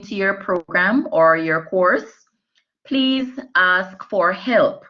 into your program or your course, please ask for help.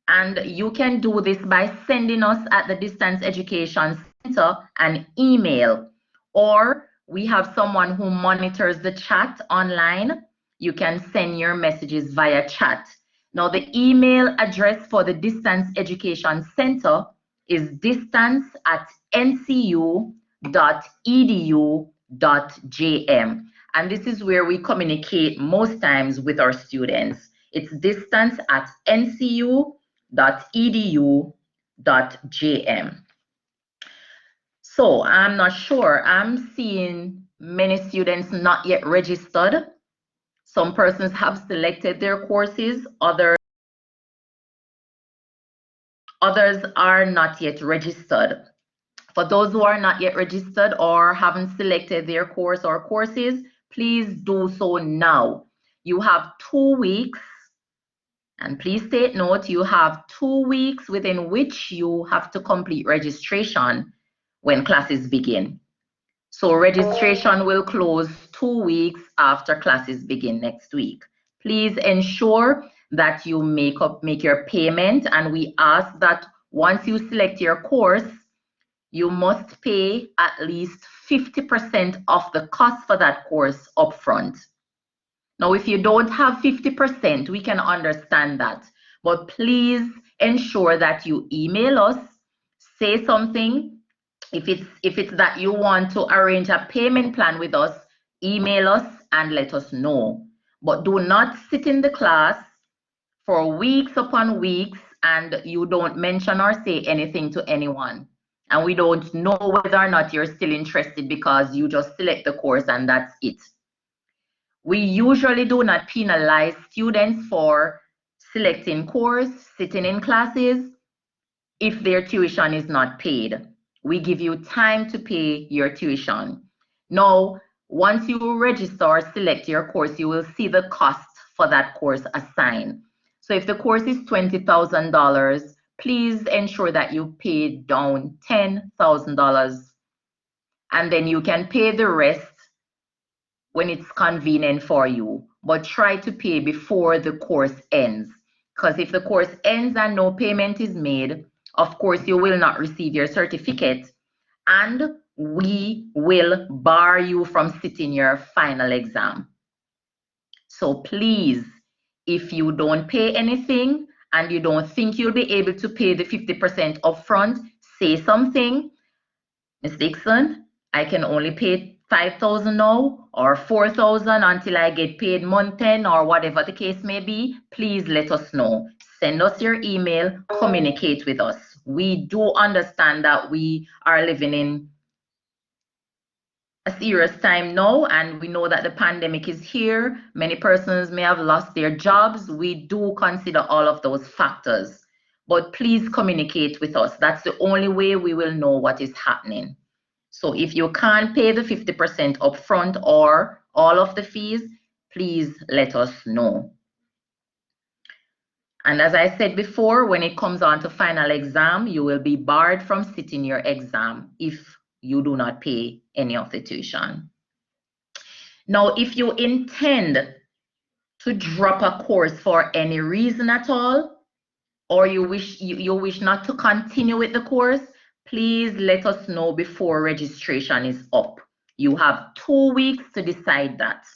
And you can do this by sending us at the Distance Education Center an email, or we have someone who monitors the chat online. You can send your messages via chat. Now, the email address for the Distance Education Center is distance@ncu.edu.jm. And this is where we communicate most times with our students. It's distance@ncu.edu.jm. So I'm not sure. I'm seeing many students not yet registered. Some persons have selected their courses, others are not yet registered. For those who are not yet registered or haven't selected their course or courses, please do so now. You have 2 weeks, and please take note, you have 2 weeks within which you have to complete registration when classes begin. So registration will close 2 weeks after classes begin next week. Please ensure that you make your payment, and we ask that once you select your course, you must pay at least 50% of the cost for that course upfront. Now, if you don't have 50%, we can understand that, but please ensure that you email us, say something. If it's that you want to arrange a payment plan with us, email us and let us know. But do not sit in the class for weeks upon weeks and you don't mention or say anything to anyone. And we don't know whether or not you're still interested because you just select the course and that's it. We usually do not penalize students for selecting course, sitting in classes, if their tuition is not paid. We give you time to pay your tuition. Now, once you register or select your course, you will see the cost for that course assigned. So if the course is $20,000, please ensure that you pay down $10,000, and then you can pay the rest when it's convenient for you. But try to pay before the course ends, because if the course ends and no payment is made, of course, you will not receive your certificate, and we will bar you from sitting your final exam. So please, if you don't pay anything and you don't think you'll be able to pay the 50% upfront, say something. Ms. Dixon, I can only pay $5,000 now or $4,000 until I get paid month 10 or whatever the case may be. Please let us know. Send us your email, communicate with us. We do understand that we are living in a serious time now, and we know that the pandemic is here. Many persons may have lost their jobs. We do consider all of those factors, but please communicate with us. That's the only way we will know what is happening. So if you can't pay the 50% upfront or all of the fees, please let us know. And as I said before, when it comes on to final exam, you will be barred from sitting your exam if you do not pay any of the tuition. Now, if you intend to drop a course for any reason at all, or you wish not to continue with the course, please let us know before registration is up. You have 2 weeks to decide that.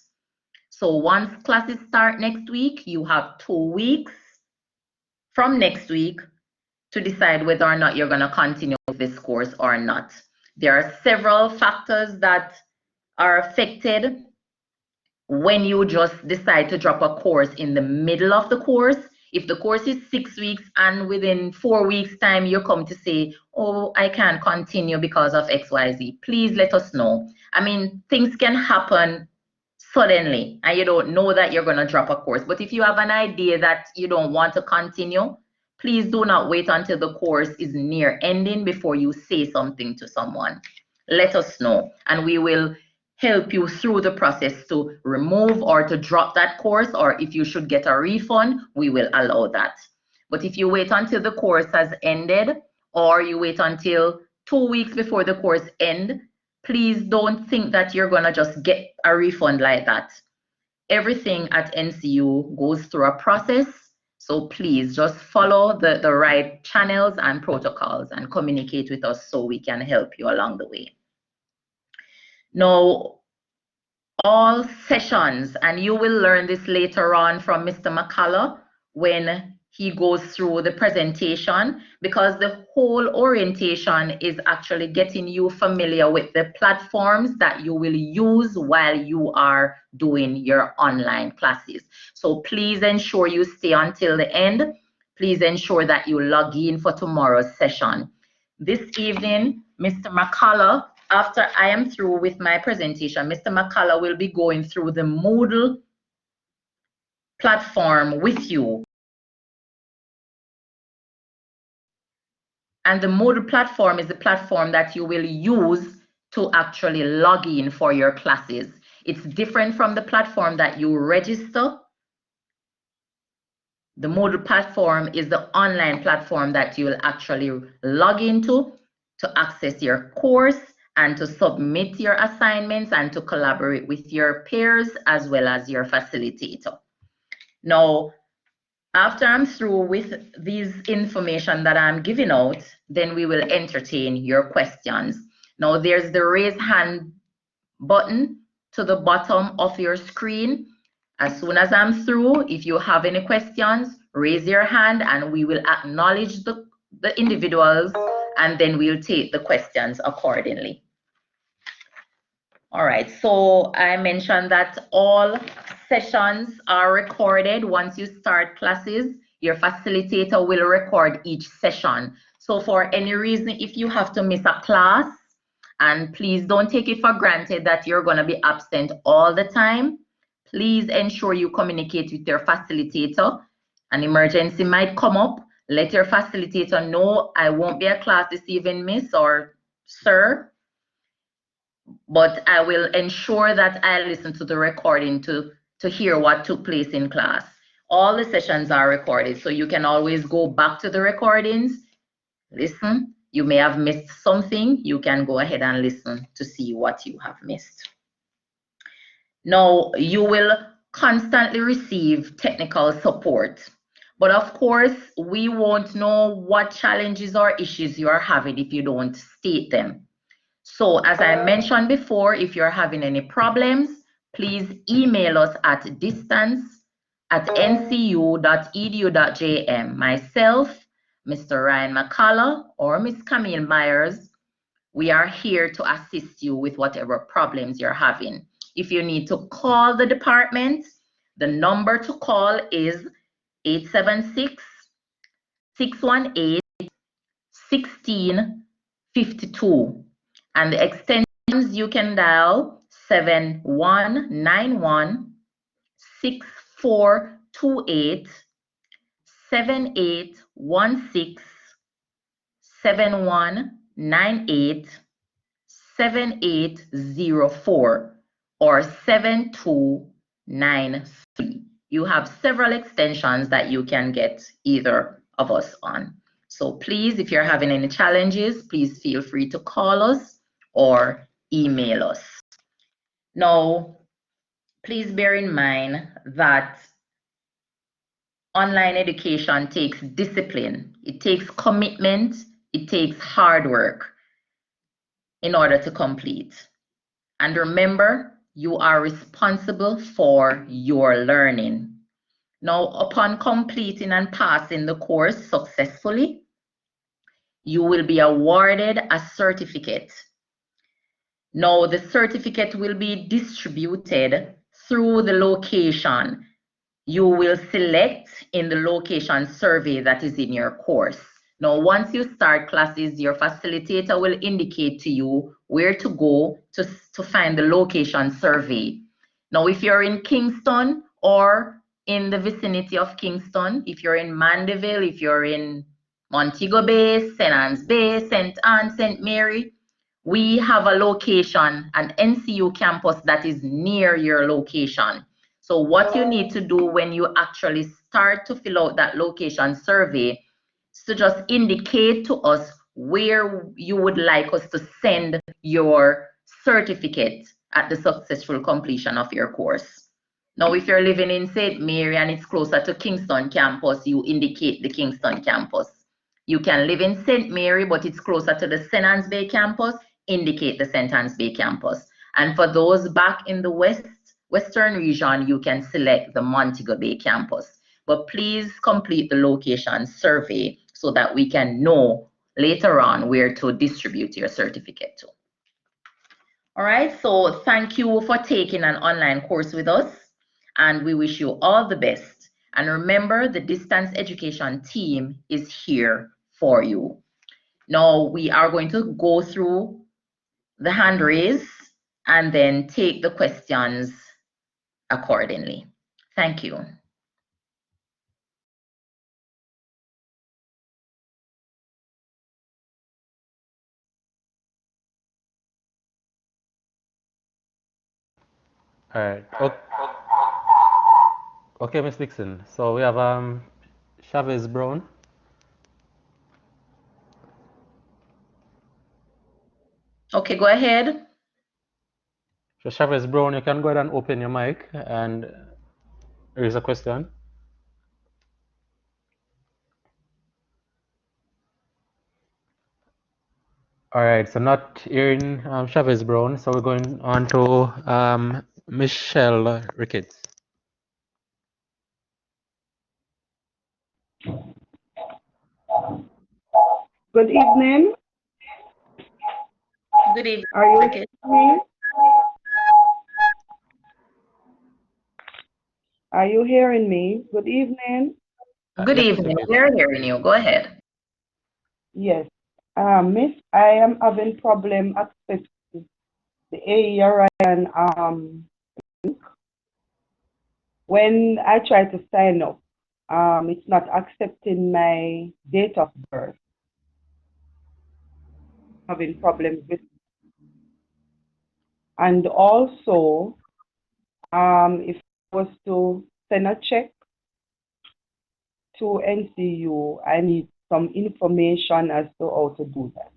So once classes start next week, you have 2 weeks from next week to decide whether or not you're going to continue with this course or not. There are several factors that are affected when you just decide to drop a course in the middle of the course. If the course is 6 weeks and within 4 weeks time you come to say, oh, I can't continue because of XYZ, please let us know. I mean, things can happen suddenly and you don't know that you're going to drop a course. But if you have an idea that you don't want to continue, please do not wait until the course is near ending before you say something to someone. Let us know, and we will help you through the process to remove or to drop that course, or if you should get a refund, we will allow that. But if you wait until the course has ended, or you wait until 2 weeks before the course ends, please don't think that you're going to just get a refund like that. Everything at NCU goes through a process. So please just follow the right channels and protocols and communicate with us so we can help you along the way. Now, all sessions, and you will learn this later on from Mr. McCullough when he goes through the presentation, because the whole orientation is actually getting you familiar with the platforms that you will use while you are doing your online classes. So please ensure you stay until the end. Please ensure that you log in for tomorrow's session. This evening, Mr. McCullough, after I am through with my presentation, Mr. McCullough will be going through the Moodle platform with you. And the Moodle platform is the platform that you will use to actually log in for your classes. It's different from the platform that you register. The Moodle platform is the online platform that you will actually log into to access your course and to submit your assignments and to collaborate with your peers as well as your facilitator. Now, after I'm through with these information that I'm giving out, then we will entertain your questions. Now, there's the raise hand button to the bottom of your screen. As soon as I'm through, if you have any questions, raise your hand and we will acknowledge the individuals, and then we'll take the questions accordingly. All right, so I mentioned that all sessions are recorded. Once you start classes, your facilitator will record each session. So for any reason, if you have to miss a class, and please don't take it for granted that you're going to be absent all the time, please ensure you communicate with your facilitator. An emergency might come up. Let your facilitator know, I won't be at class this evening, miss or sir, but I will ensure that I listen to the recording to hear what took place in class. All the sessions are recorded, so you can always go back to the recordings, listen. You may have missed something. You can go ahead and listen to see what you have missed. Now, you will constantly receive technical support. But of course, we won't know what challenges or issues you are having if you don't state them. So as I mentioned before, if you're having any problems, please email us at distance@ncu.edu.jm. Myself, Mr. Ryan McCullough, or Ms. Camille Myers, we are here to assist you with whatever problems you're having. If you need to call the department, the number to call is 876-618-1652. And the extensions you can dial 7191, 6428, 7816, 7198, 7804, or 7293. You have several extensions that you can get either of us on. So please, if you're having any challenges, please feel free to call us or email us. Now, please bear in mind that online education takes discipline, it takes commitment, it takes hard work in order to complete. And remember, you are responsible for your learning. Now, upon completing and passing the course successfully, you will be awarded a certificate. Now, the certificate will be distributed through the location you will select in the location survey that is in your course. Now, once you start classes, your facilitator will indicate to you where to go to find the location survey. Now, if you're in Kingston or in the vicinity of Kingston, if you're in Mandeville, if you're in Montego Bay, St. Anne's Bay, St. Anne, St. Mary, we have a location, an NCU campus that is near your location. So what you need to do when you actually start to fill out that location survey is to just indicate to us where you would like us to send your certificate at the successful completion of your course. Now, if you're living in St. Mary and it's closer to Kingston campus, you indicate the Kingston campus. You can live in St. Mary, but it's closer to the St. Anne's Bay campus, indicate the St. Anne's Bay campus. And for those back in the western region, you can select the Montego Bay campus. But please complete the location survey so that we can know later on where to distribute your certificate to. All right, so thank you for taking an online course with us, and we wish you all the best. And remember, the distance education team is here for you. Now we are going to go through the hand raise and then take the questions accordingly. Thank you. All right. Okay, Ms. Dixon. So we have Chavez Brown. Okay, go ahead. So Chavez Brown, you can go ahead and open your mic and raise a question. All right, so not hearing Chavez Brown, so we're going on to Michelle Ricketts. Good evening. Good evening. Are you hearing me? Are you hearing me? Good evening. Good Yes, evening. We're hearing you. Go ahead. Yes. Miss, I am having problem accessing the AERIN when I try to sign up. It's not accepting my date of birth. Having problems with, and also if I was to send a check to NCU, I need some information as to how to do that.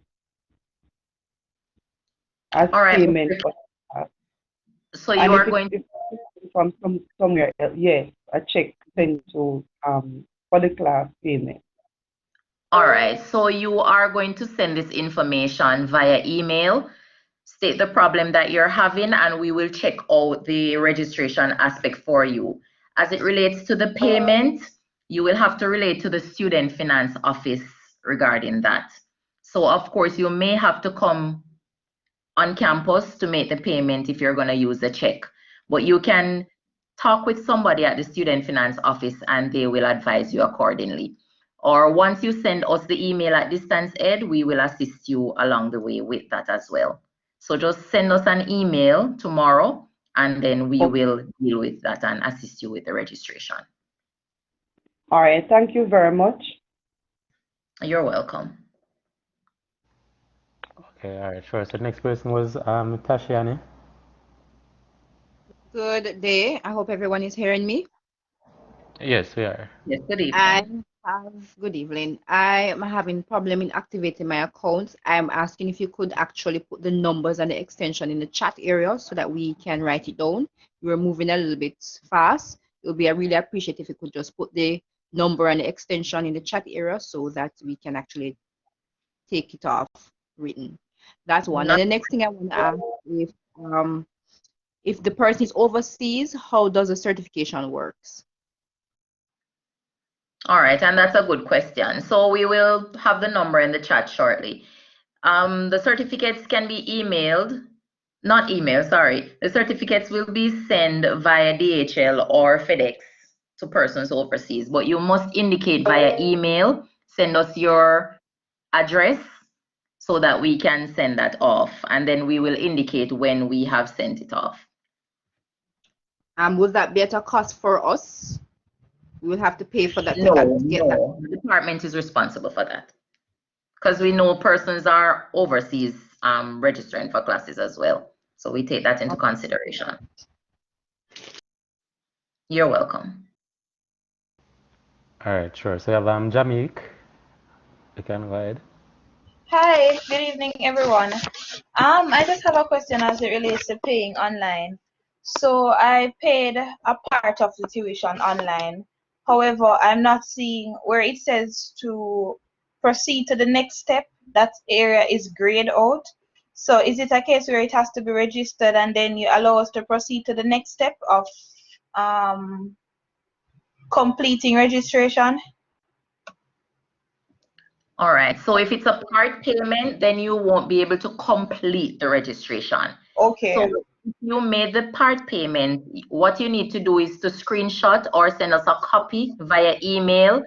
As All right. payment for that. So you are going to from somewhere else, yes, a check sent to for the class payment. All right. So you are going to send this information via email. State the problem that you're having, and we will check out the registration aspect for you. As it relates to the payment, you will have to relate to the student finance office regarding that. So of course, you may have to come on campus to make the payment if you're going to use a check, but you can talk with somebody at the student finance office and they will advise you accordingly. Or once you send us the email at Distance Ed, we will assist you along the way with that as well. So just send us an email tomorrow and then we will deal with that and assist you with the registration. All right, thank you very much. You're welcome. Okay, all right, sure. So the next person was Tashiani. Good day. I hope everyone is hearing me. Yes, we are. Yes, good evening. Good evening. I am having problem in activating my account. I'm asking if you could actually put the numbers and the extension in the chat area so that we can write it down. We're moving a little bit fast. It would be really appreciate if you could just put the number and the extension in the chat area so that we can actually take it off written. That's one. And the next thing I want to ask, if the person is overseas, how does the certification works? All right, and that's a good question. So we will have the number in the chat shortly. The certificates can be emailed, not email, sorry. The certificates will be sent via DHL or FedEx to persons overseas, but you must indicate via email, send us your address so that we can send that off, and then we will indicate when we have sent it off. Would that be at a cost for us? We will have to pay for that. No, the department is responsible for that because we know persons are overseas registering for classes as well. So we take that into consideration. You're welcome. All right, sure. So we have Jamik. You can go ahead. Hi, good evening, everyone. I just have a question as it relates to paying online. So I paid a part of the tuition online. However, I'm not seeing where it says to proceed to the next step. That area is grayed out. So is it a case where it has to be registered and then you allow us to proceed to the next step of um, completing registration? All right. So if it's a part payment, then you won't be able to complete the registration. Okay. So if you made the part payment, what you need to do is to screenshot or send us a copy via email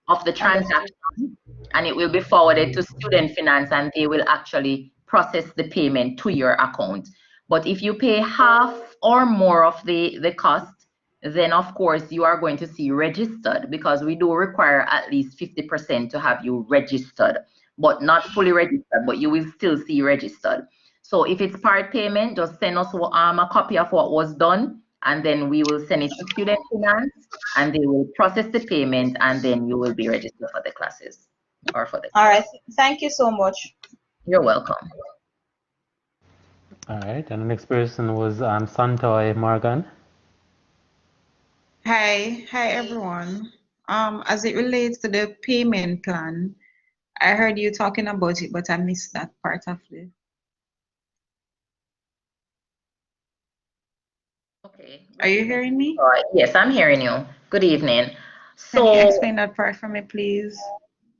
of the transaction, and it will be forwarded to Student Finance, and they will actually process the payment to your account. But if you pay half or more of the cost, then of course you are going to see registered, because we do require at least 50% to have you registered, but not fully registered, but you will still see registered. So if it's part payment, just send us a copy of what was done, and then we will send it to Student Finance, and they will process the payment, and then you will be registered for the classes or for the. All right. Thank you so much. You're welcome. All right, and the next person was Santoy Morgan. Hi everyone. As it relates to the payment plan, I heard you talking about it, but I missed that part of it. Okay. Are you hearing me? Yes, I'm hearing you. Good evening. Can you So, explain that part for me, please?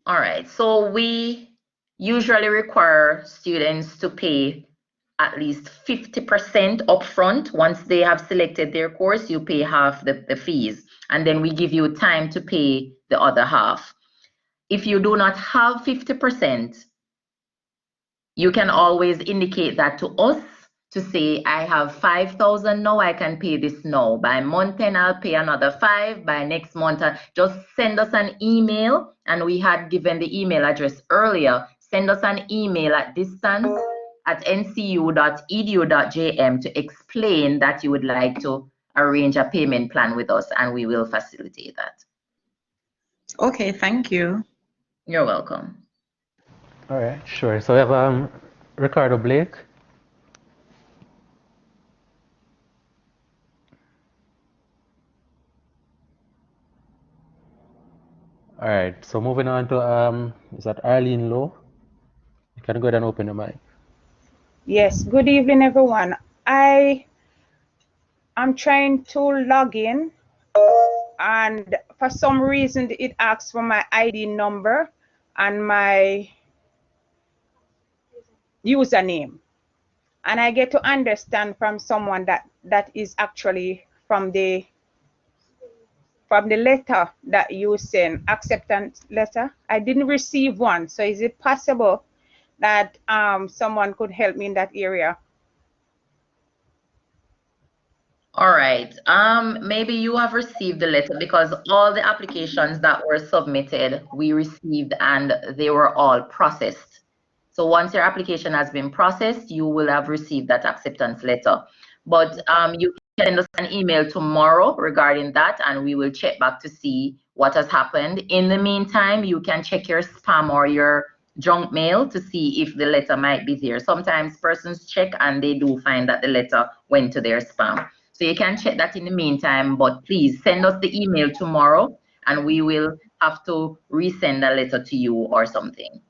all right. So we usually require students to pay at least 50% upfront. Once they have selected their course, you pay half the fees, and then we give you time to pay the other half. If you do not have 50%, you can always indicate that to us to say, I have 5,000 now, I can pay this now. By month end, I'll pay another 5. By next month, just send us an email. And we had given the email address earlier. Send us an email at distance@ncu.edu.jm to explain that you would like to arrange a payment plan with us, and we will facilitate that. Okay, thank you. You're welcome. All right, sure. So we have Ricardo Blake. All right, so moving on to is that Arlene Lowe? You can go ahead and open the mic. Yes, good evening, everyone. I'm trying to log in, and for some reason it asks for my ID number and my username. And I get to understand from someone that is actually from the letter that you sent, acceptance letter. I didn't receive one. So is it possible that someone could help me in that area? All right. Maybe you have received the letter, because all the applications that were submitted, we received, and they were all processed. So once your application has been processed, you will have received that acceptance letter. But you can send us an email tomorrow regarding that, and we will check back to see what has happened. In the meantime, you can check your spam or your junk mail to see if the letter might be there. Sometimes persons check and they do find that the letter went to their spam. So you can check that in the meantime, but please send us the email tomorrow, and we will have to resend a letter to you or something.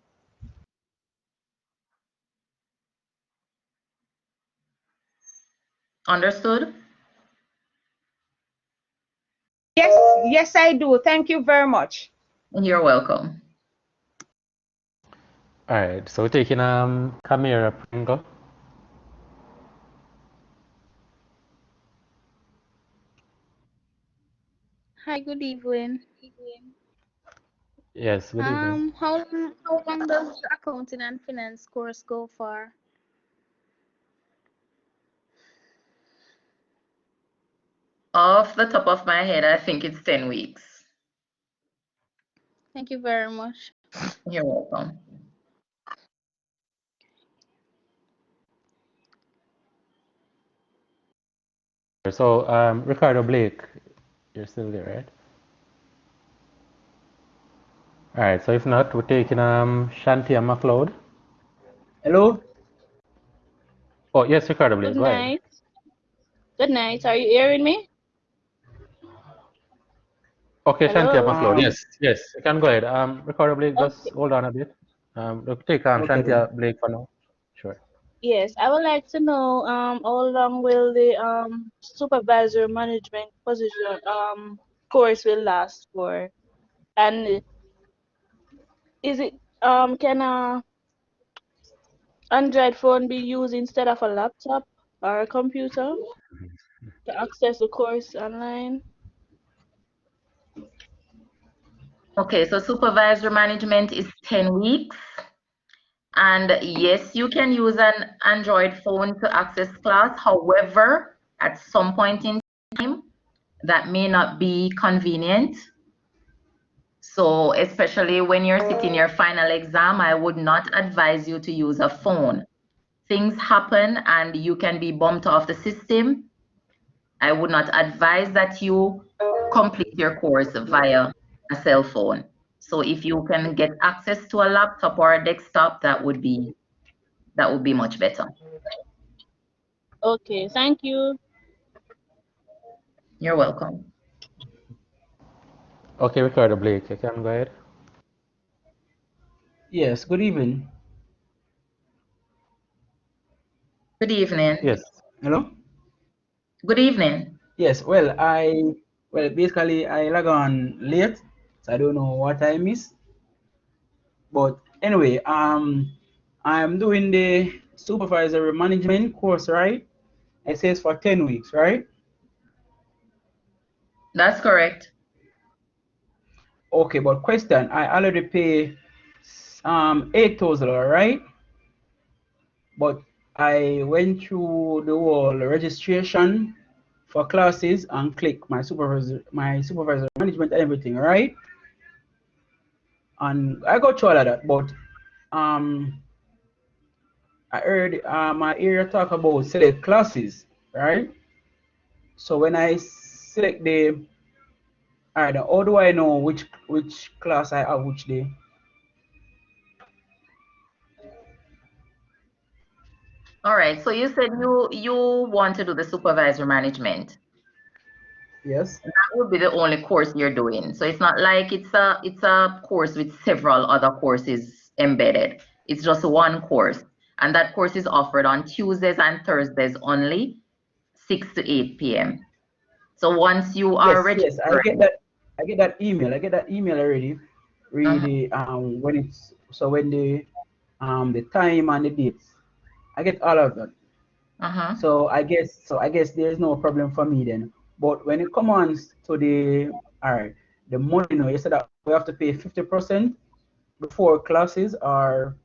Understood? Yes, I do. Thank you very much. You're welcome. All right, so we're taking Camera Pringle. Hi, good evening. Yes, good evening. How long does the accounting and finance course go for? Off the top of my head, I think it's 10 weeks. Thank you very much. You're welcome. So Ricardo Blake, you're still there, right? All right, so if not, we're taking Shantia McLeod. Hello. Oh, yes, Ricardo, please. Good Go ahead. night. Good night. Are you hearing me? Okay, Shantia Hello. McLeod. Yes, yes, you can go ahead. Ricardo Blake, just Okay. hold on a bit. We'll take Okay then. Shantia Blake for now. Sure. Yes, I would like to know how long will the supervisor management position course will last for, and is it can a Android phone be used instead of a laptop or a computer to access the course online? Okay, so supervisor management is 10 weeks. And yes, you can use an Android phone to access class. However, at some point in time, that may not be convenient. So especially when you're sitting your final exam, I would not advise you to use a phone. Things happen and you can be bumped off the system. I would not advise that you complete your course via a cell phone. So if you can get access to a laptop or a desktop, that would be much better. Okay, thank you. You're welcome. Okay, Ricardo Blake, you can go ahead. Yes, good evening. Good evening. Yes. Hello? Good evening. Yes, well, basically I log on late, so I don't know what I missed. But anyway, I'm doing the supervisory management course, right? It says for 10 weeks, right? That's correct. Okay, but question, I already pay 8,000, right? But I went through the whole registration for classes and click my supervisor management and everything, right? And I got through all of that, but I heard my area talk about select classes, right? So when I select the, all right, how do I know which class I have which day? All right. So you said you want to do the supervisor management. Yes. That would be the only course you're doing. So it's not like it's a course with several other courses embedded. It's just one course. And that course is offered on Tuesdays and Thursdays only, 6 to 8 p.m. So once you are Yes, I registered, get that email. I get that email already. Really, when it's so when the time and the dates, I get all of that. So I guess there's no problem for me then. But when it comes to the the money, you said that we have to pay 50% before classes or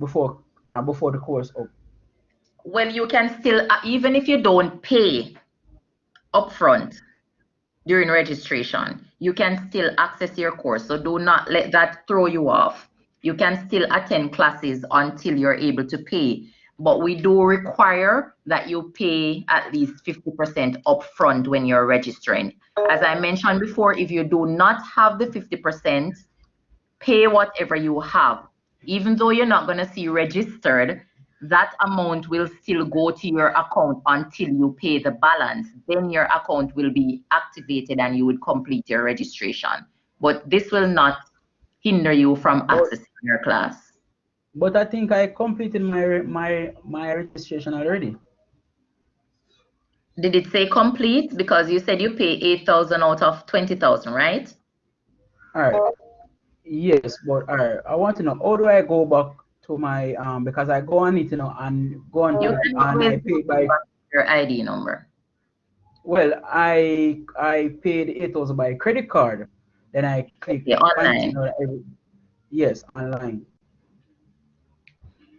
before the course up. well, you can still, even if you don't pay upfront during registration, you can still access your course. So do not let that throw you off. You can still attend classes until you're able to pay. But we do require that you pay at least 50% upfront when you're registering. As I mentioned before, if you do not have the 50%, pay whatever you have. Even though you're not going to see registered, that amount will still go to your account until you pay the balance. Then your account will be activated and you would complete your registration. But this will not hinder you from accessing your class. But I think I completed my registration already. Did it say complete? Because you said you pay 8,000 out of 20,000, right? All right. Yes, but all right. I want to know how do I go back to my because I go on it, and go on You to can and I always pay by your ID number. well, I paid 8,000 by credit card. Then I click Okay, online. continue. Yes, online.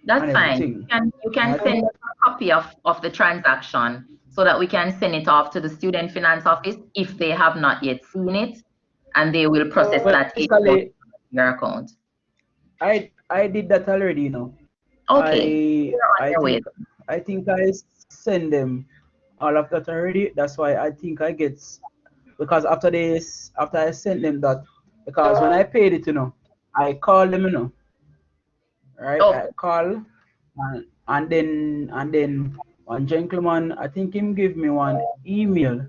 That's And fine. everything. You can send us a copy of the transaction so that we can send it off to the Student Finance Office if they have not yet seen it, and they will process that in your account. I did that already, Okay. I think I send them all of that already. That's why I think I get, because after I sent them that, because when I paid it, I call them, right? I call and then one gentleman, I think him give me one email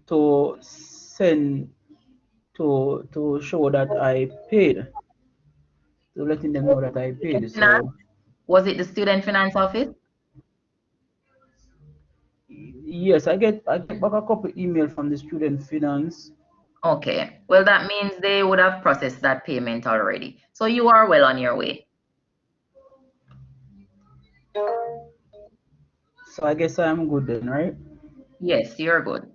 to send to show that I paid, to letting them know that I paid. So was it the student finance office? yes, I get back a couple email from the student finance. Okay, well that means they would have processed that payment already. So you are well on your way. So I guess I'm good then, right? Yes, you're good.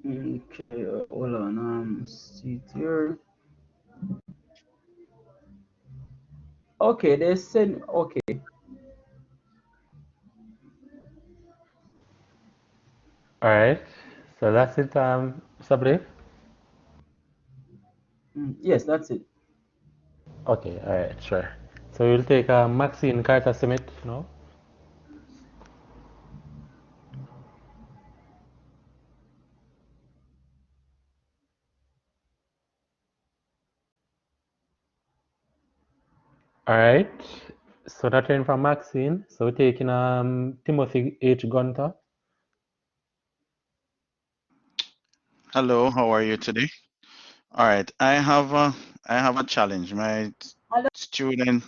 Okay, hold on. See it here. Okay, they send. Okay. All right. So that's it, Sabri? Yes, that's it. Okay, all right, sure. So we'll take Maxine Carter Smith now. All right. So that in from Maxine. So we're taking Timothy H. Gunter. Hello, how are you today? All right, I have a challenge. My student.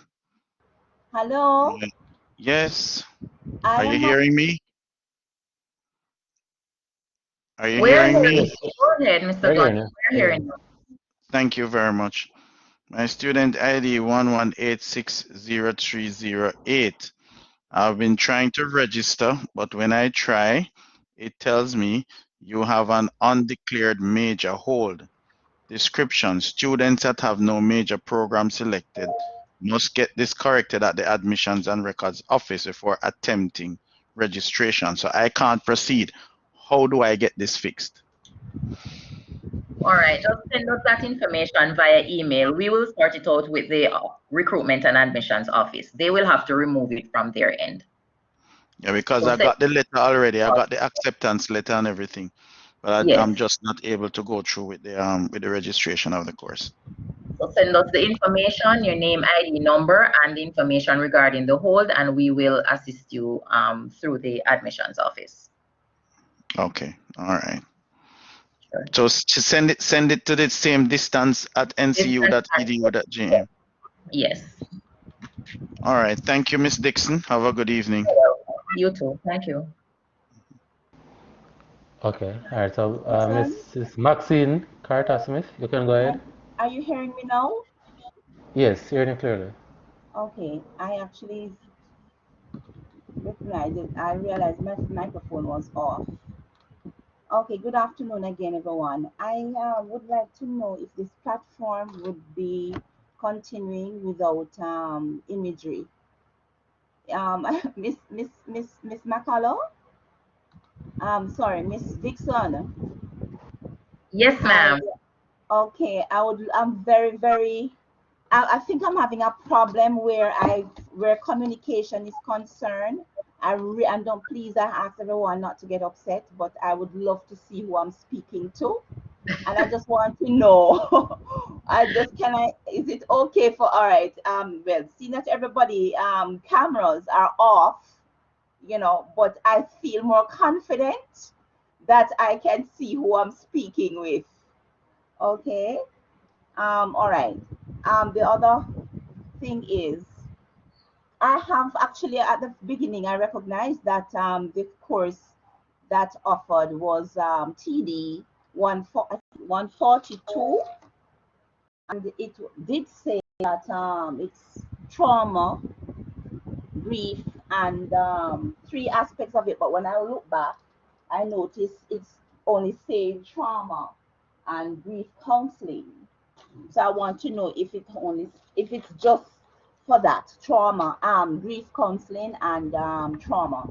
Hello. Yes. I Are you am. hearing me? Are you We're hearing hearing me? you. Go ahead, Mr. Gunn. We're hearing you. Thank you very much. My student ID 118603008. I've been trying to register, but when I try, it tells me you have an undeclared major hold. Description: students that have no major program selected must get this corrected at the Admissions and Records Office before attempting registration. So I can't proceed. How do I get this fixed? All right, just send us that information via email. We will sort it out with the Recruitment and Admissions Office. They will have to remove it from their end. Yeah, because I got the letter already. I got the acceptance letter and everything, but I'm just not able to go through with the registration of the course. So send us the information, your name, ID, number, and the information regarding the hold, and we will assist you through the admissions office. Okay, all right. Sure. So send it to the same distance at ncu.edu.gm. Yes. All right. Thank you, Miss Dixon. Have a good evening. You too. Thank you. Okay. All right. So Mrs. Maxine Carter Smith, you can go ahead. Are you hearing me now? Yes, hearing you clearly. Okay. I actually recognized it. I realized my microphone was off. Okay. Good afternoon again, everyone. I would like to know if this platform would be continuing without imagery. Miss McCullough? Sorry, Miss Dixon. Yes, ma'am. Okay, I'm very, I think I'm having a problem where communication is concerned. And don't, please, I ask everyone not to get upset, but I would love to see who I'm speaking to. And I just want to know, is it okay for, all right, well, seeing that everybody, cameras are off, but I feel more confident that I can see who I'm speaking with. Okay. All right. The other thing is, I have actually at the beginning, I recognized that the course that offered was TD 142, and it did say that it's trauma, grief, and 3 aspects of it. But when I look back, I noticed it's only saying trauma and grief counseling. So I want to know if it's just for that trauma, grief counseling and trauma.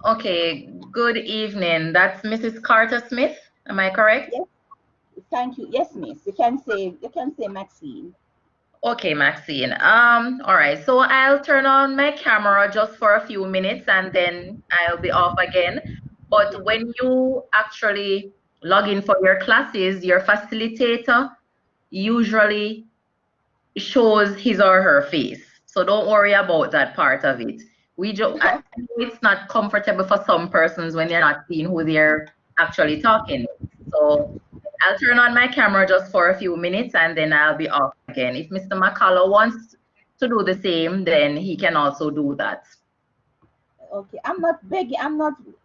Okay, good evening. That's Mrs. Carter Smith. Am I correct? Yes. Thank you. Yes, miss. You can say Maxine. Okay, Maxine. All right. So I'll turn on my camera just for a few minutes and then I'll be off again. But when you actually log in for your classes, your facilitator usually shows his or her face. So don't worry about that part of it. I know it's not comfortable for some persons when they're not seeing who they're actually talking with. So I'll turn on my camera just for a few minutes and then I'll be off again. If Mr. McCullough wants to do the same, then he can also do that. Okay, I'm not begging,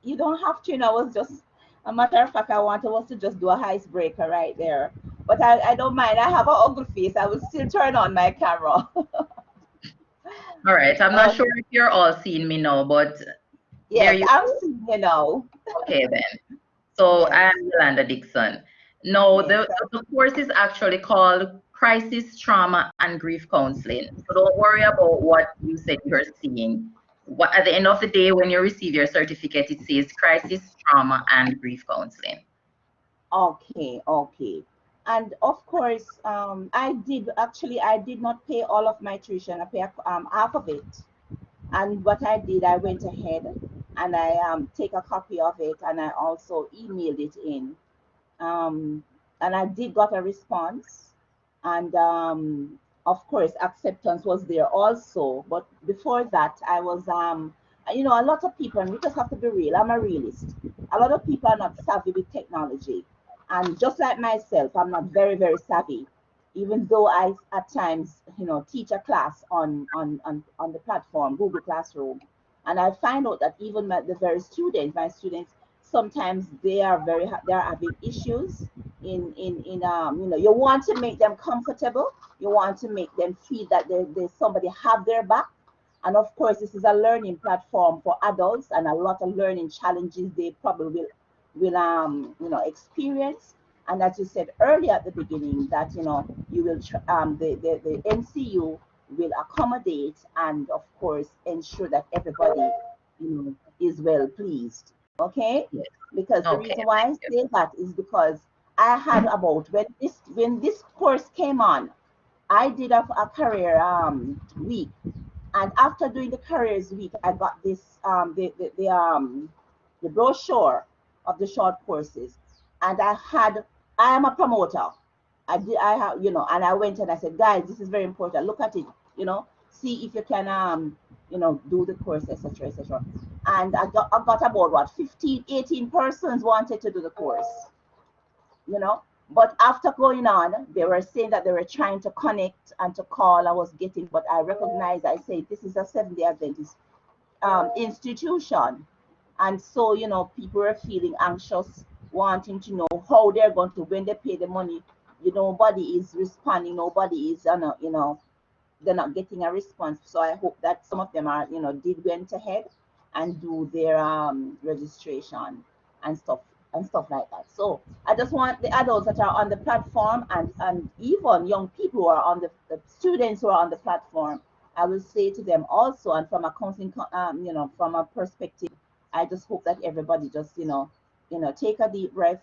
you don't have to, I was just, a matter of fact, I wanted us to just do a icebreaker right there. But I don't mind, I have an ugly face, I will still turn on my camera. All right, I'm not sure if you're all seeing me now, but yes, I'm seeing you now. Okay then. So I'm Yolanda Dixon. No, the course is actually called Crisis, Trauma, and Grief Counseling. So don't worry about what you said you're seeing. At the end of the day, when you receive your certificate, it says Crisis, Trauma, and Grief Counseling. Okay, okay. And of course, I did not pay all of my tuition. I paid half of it. And what I did, I went ahead and I take a copy of it and I also emailed it in. And I did got a response. And of course, acceptance was there also. But before that, I was, a lot of people, and we just have to be real, I'm a realist. A lot of people are not savvy with technology. And just like myself, I'm not very, very savvy, even though I at times, teach a class on the platform, Google Classroom. And I find out that even my students, sometimes they are having issues in you want to make them comfortable, you want to make them feel that there's somebody have their back. And of course, this is a learning platform for adults, and a lot of learning challenges they probably will experience. And as you said earlier at the beginning, that you will the NCU will accommodate and of course ensure that everybody is well pleased. Okay, yes. Because the reason why I say that is because I had about when this course came on, I did a career week, and after doing the careers week, I got this the brochure of the short courses, and I am a promoter. I have and I went and I said, guys, this is very important. Look at it, see if you can do the course, etc., etc. And I got about what 15, 18 persons wanted to do the course, But after going on, they were saying that they were trying to connect and to call. I was getting, but I recognized, I say, this is a Seventh-day Adventist institution. And so, people were feeling anxious, wanting to know how they're going to, when they pay the money, nobody is responding, nobody is, they're not getting a response. So I hope that some of them are, did went ahead and do their registration and stuff like that. So I just want the adults that are on the platform and even young people who are on the students who are on the platform, I will say to them also, and from a counseling, from a perspective, I just hope that everybody just, take a deep breath,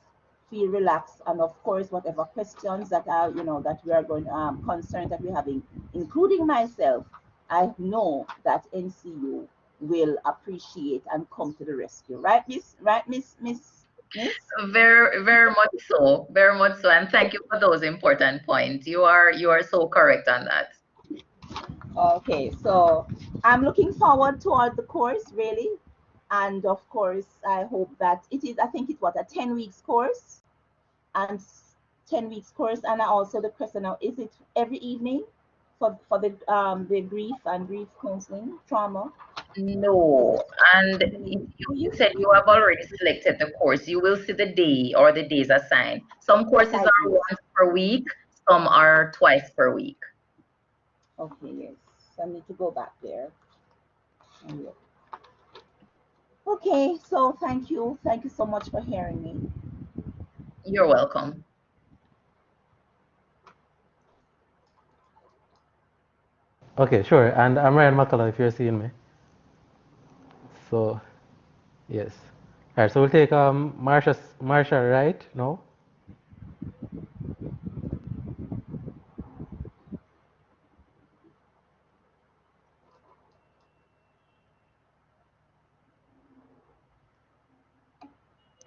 feel relaxed, and of course, whatever questions that are, that we are going, concerns that we're having, including myself, I know that NCU will appreciate and come to the rescue. Right, Miss? Right, Miss? Very, very much so. Very much so. And thank you for those important points. You are so correct on that. Okay, so I'm looking forward toward the course, really. And of course, I hope that it is, I think it's what, a 10 weeks course? And 10 weeks course. And also the question now, is it every evening for the grief and grief counseling, trauma? No, and you said you have already selected the course. You will see the day or the days assigned. Some courses are once per week, some are twice per week. Okay, yes. I need to go back there. Okay, so thank you. Thank you so much for hearing me. You're welcome. Okay, sure. And I'm Ryan McCullough, if you're seeing me. So, yes. All right, so we'll take Marsha, right? No?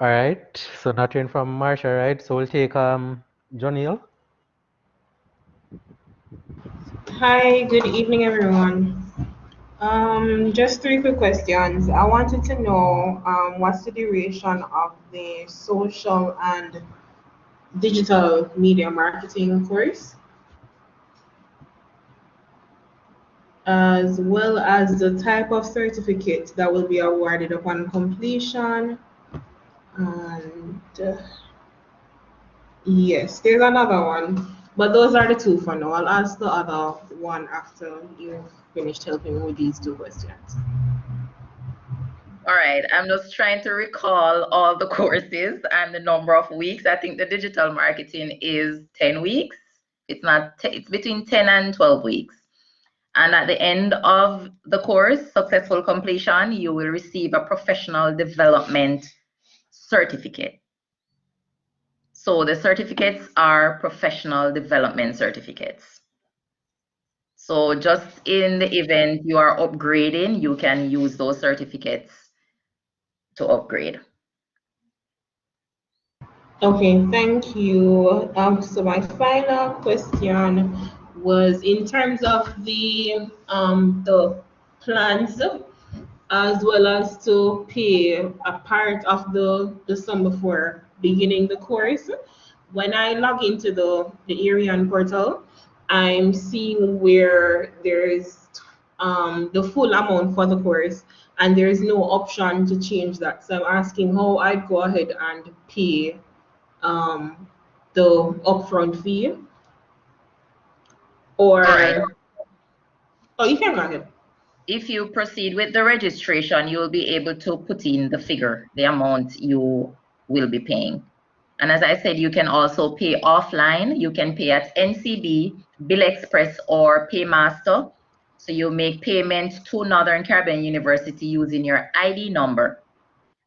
All right, so not hearing from Marsha, right? So we'll take Jonil. Hi, good evening, everyone. Just three quick questions. I wanted to know what's the duration of the social and digital media marketing course, as well as the type of certificate that will be awarded upon completion. And yes, there's another one, but those are the two for now. I'll ask the other one after you've finished helping me with these two questions. All right, I'm just trying to recall all the courses and the number of weeks. I think the digital marketing is 10 weeks. It's not, it's between 10 and 12 weeks. And at the end of the course, successful completion, you will receive a professional development certificate. So the certificates are professional development certificates. So just in the event you are upgrading, you can use those certificates to upgrade. Okay, thank you. So my final question was in terms of the plans, as well as to pay a part of the sum before beginning the course. When I log into the Arian portal, I'm seeing where there's the full amount for the course, and there is no option to change that. So I'm asking how I go ahead and pay the upfront fee, or oh, you can go ahead. If you proceed with the registration, you will be able to put in the figure, the amount you will be paying. And as I said, you can also pay offline. You can pay at NCB, Bill Express, or Paymaster. So you make payment to Northern Caribbean University using your ID number.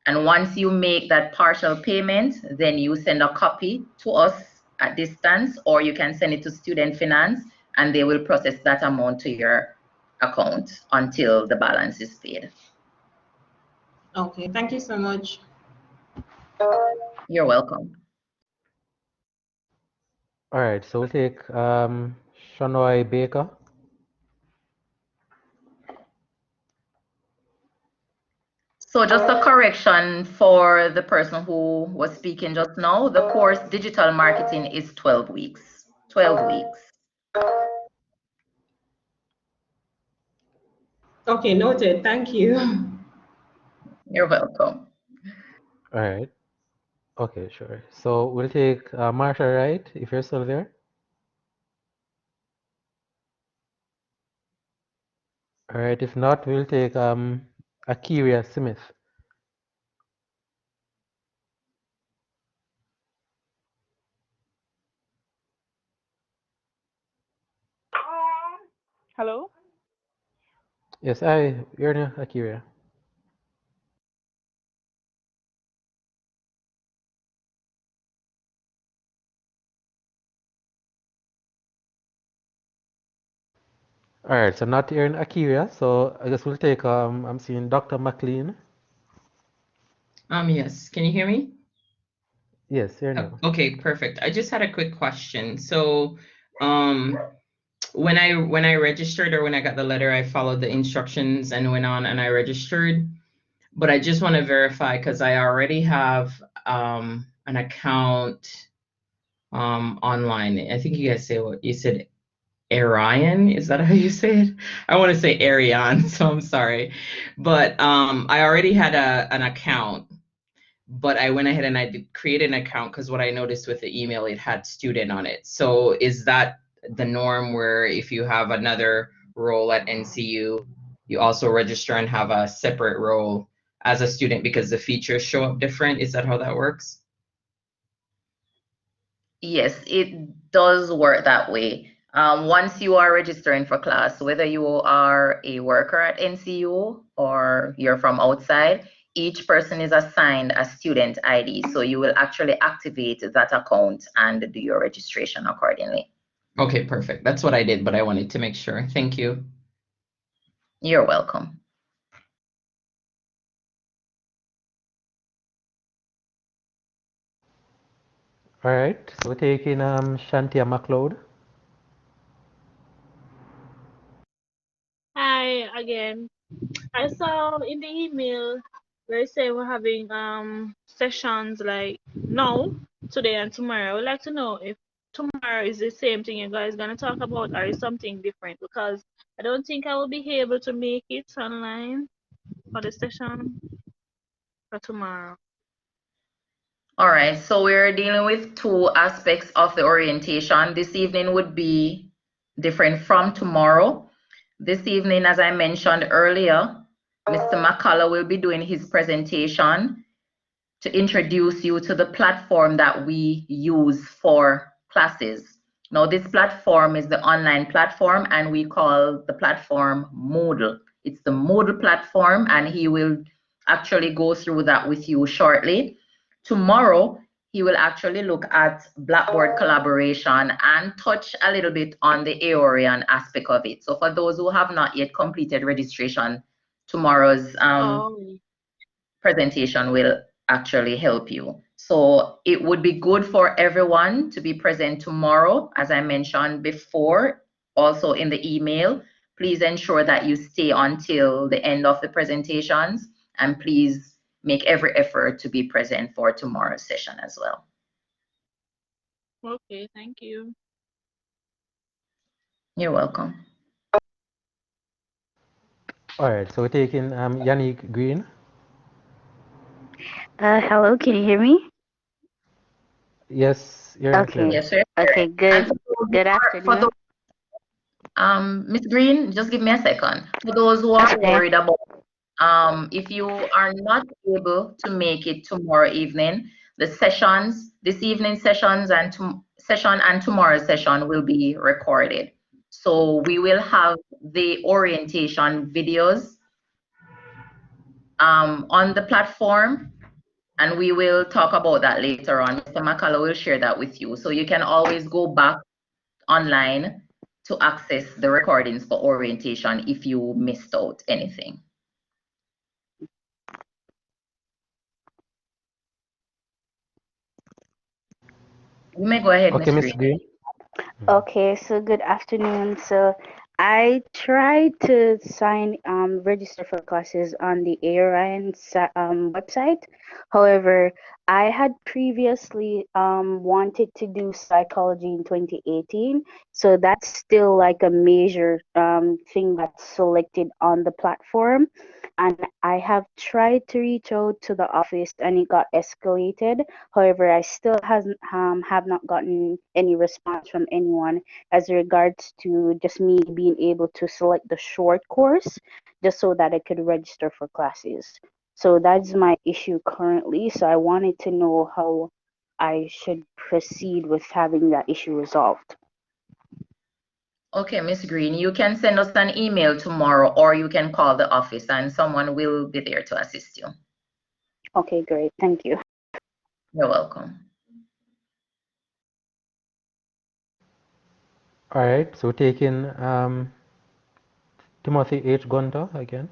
And once you make that partial payment, then you send a copy to us at distance, or you can send it to Student Finance, and they will process that amount to your account until the balance is paid. Okay, thank you so much. You're welcome. All right, so we'll take Shanoy Baker. So just a correction for the person who was speaking just now. The course Digital Marketing is 12 weeks. 12 weeks. Okay, noted. Thank you. You're welcome. All right. Okay, sure. So we'll take Marsha Wright, if you're still there. All right, if not, we'll take Akiria Smith. Hello? Yes, you're near Akiria. All right, so not here in Akiria, so I guess we'll take, I'm seeing Dr. McLean. Yes, can you hear me? Yes, here now. Okay, perfect. I just had a quick question. So, when I registered, or when I got the letter, I followed the instructions and went on and I registered. But I just want to verify, because I already have an account online. I think you guys say what you said, Arian, is that how you say it? I want to say Arian, so I'm sorry. But I already had an account, but I went ahead and I did create an account because what I noticed with the email, it had student on it. So is that the norm, where if you have another role at NCU, you also register and have a separate role as a student because the features show up different? Is that how that works? Yes, it does work that way. Once you are registering for class, whether you are a worker at NCU or you're from outside, each person is assigned a student ID. So you will actually activate that account and do your registration accordingly. Okay, perfect. That's what I did, but I wanted to make sure. Thank you. You're welcome. All right, so we're taking Shantia McLeod. again. I saw in the email they say we're having sessions like now, today and tomorrow. I would like to know if tomorrow is the same thing you guys gonna talk about or is something different, because I don't think I will be able to make it online for the session for tomorrow. All right, so we're dealing with two aspects of the orientation. This evening would be different from tomorrow. This evening, as I mentioned earlier, Mr. McCullough will be doing his presentation to introduce you to the platform that we use for classes. Now, this platform is the online platform, and we call the platform Moodle. It's the Moodle platform, and he will actually go through that with you shortly. Tomorrow, he will actually look at Blackboard collaboration and touch a little bit on the Aeorian aspect of it. So for those who have not yet completed registration, tomorrow's presentation will actually help you. So it would be good for everyone to be present tomorrow, as I mentioned before, also in the email. Please ensure that you stay until the end of the presentations, and please make every effort to be present for tomorrow's session as well. Okay, thank you. You're welcome. All right, so we're taking Yannick Green. Hello, can you hear me? Yes, you're okay. Yes, sir. Okay, good. Good afternoon. Ms. Green, just give me a second. For those who are worried about if you are not able to make it tomorrow evening, the sessions, this evening sessions and tomorrow's session will be recorded. So we will have the orientation videos on the platform, and we will talk about that later on. Mr. McCullough will share that with you. So you can always go back online to access the recordings for orientation if you missed out anything. You may go ahead, Okay, Ms. Ms. Green. Green. Okay, so good afternoon. So I tried to register for classes on the Aeorian website. However, I had previously wanted to do psychology in 2018. So that's still like a major thing that's selected on the platform. And I have tried to reach out to the office and it got escalated. However, I still have not gotten any response from anyone as regards to just me being able to select the short course just so that I could register for classes. So that's my issue currently. So I wanted to know how I should proceed with having that issue resolved. Okay, Ms. Green, you can send us an email tomorrow or you can call the office and someone will be there to assist you. Okay, great. Thank you. You're welcome. All right, so we're taking Timothy H. Gunter again.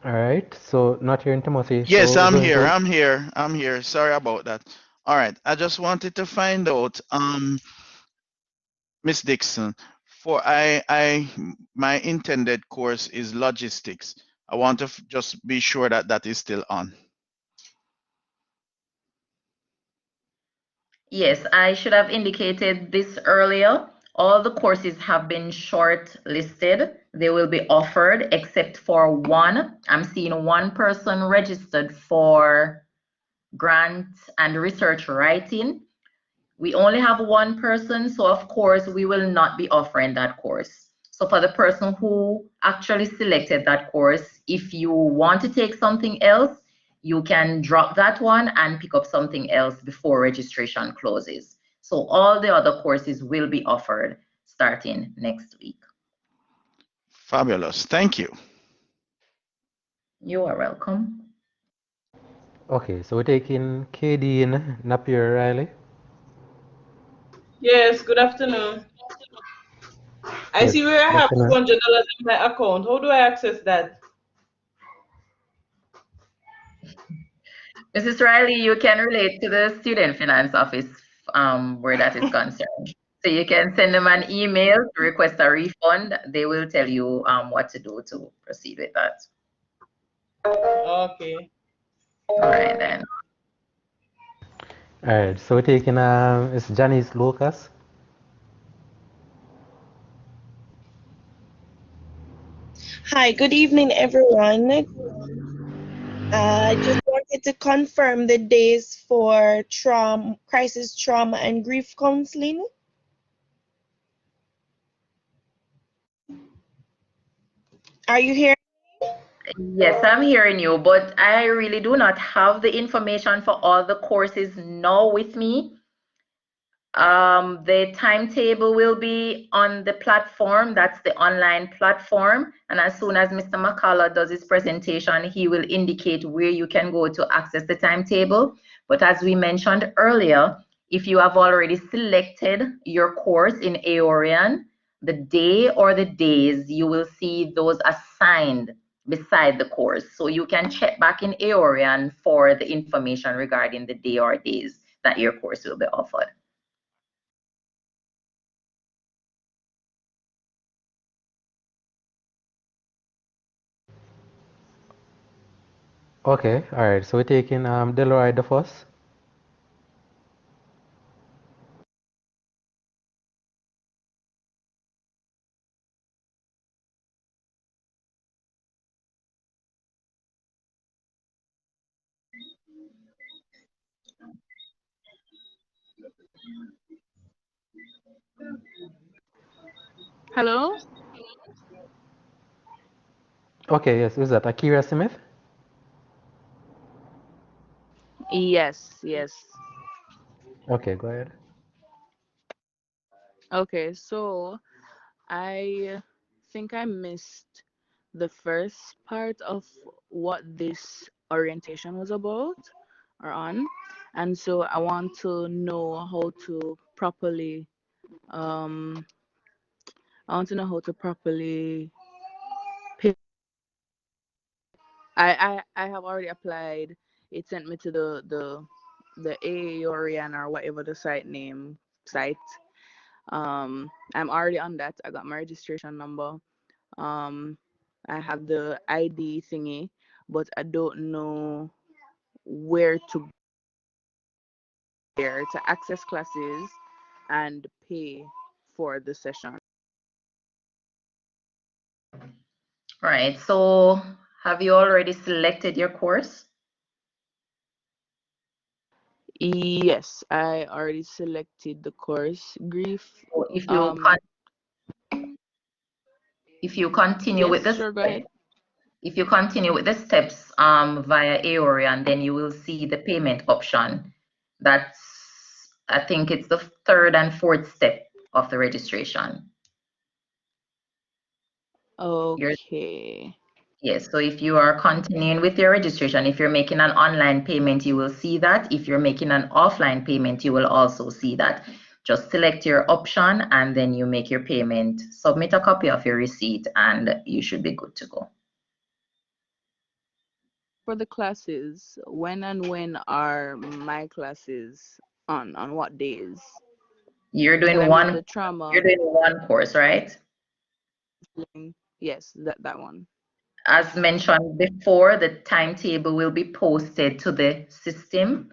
All right, so not hearing Timothy. Yes, so I'm here. I'm here. Sorry about that. All right. I just wanted to find out, Miss Dixon, my intended course is logistics. I want to just be sure that that is still on. Yes, I should have indicated this earlier. All the courses have been shortlisted. They will be offered except for one. I'm seeing one person registered for grant and research writing. We only have one person, so of course we will not be offering that course. So for the person who actually selected that course, if you want to take something else, you can drop that one and pick up something else before registration closes. So all the other courses will be offered starting next week. Fabulous. Thank you. You are welcome. Okay, so we're taking Kadeen Napier Riley. Yes, good afternoon. I Yes, see where I good have afternoon. $200 in my account. How do I access that? Mrs. Riley, you can relate to the student finance office where that is concerned. So you can send them an email to request a refund. They will tell you what to do to proceed with that. Okay. All right then. All right, so we're taking it's Janice Lucas. Hi, good evening, everyone. I just wanted to confirm the days for crisis trauma and grief counseling. Are you here? Yes, I'm hearing you, but I really do not have the information for all the courses now with me. The timetable will be on the platform. That's the online platform. And as soon as Mr. McCullough does his presentation, he will indicate where you can go to access the timetable. But as we mentioned earlier, if you have already selected your course in Aorian, the day or the days, you will see those assigned beside the course. So you can check back in Aorian for the information regarding the day or days that your course will be offered. Okay, all right, so we're taking Delroy the first. Hello? Okay, yes, who's that? Akira Smith? Yes, yes. Okay, go ahead. Okay, so I think I missed the first part of what this orientation was about or on. And so I want to know how to properly I want to know how to properly pay. I have already applied. It sent me to the Aorian or whatever the site. I'm already on that. I got my registration number. I have the ID thingy, but I don't know where to access classes and pay for the session. Right, so have you already selected your course? Yes, I already selected the course grief. So if you continue Yes, with this, sure, go ahead. if you continue with the steps via Aorian, then you will see the payment option. That's, I think it's the third and fourth step of the registration. Okay. Yes, so if you are continuing with your registration, if you're making an online payment, you will see that. If you're making an offline payment, you will also see that. Just select your option and then you make your payment, submit a copy of your receipt, and you should be good to go. For the classes, when are my classes on what days? You're doing the trauma. You're doing one course, right? Yes, that one. As mentioned before, the timetable will be posted to the system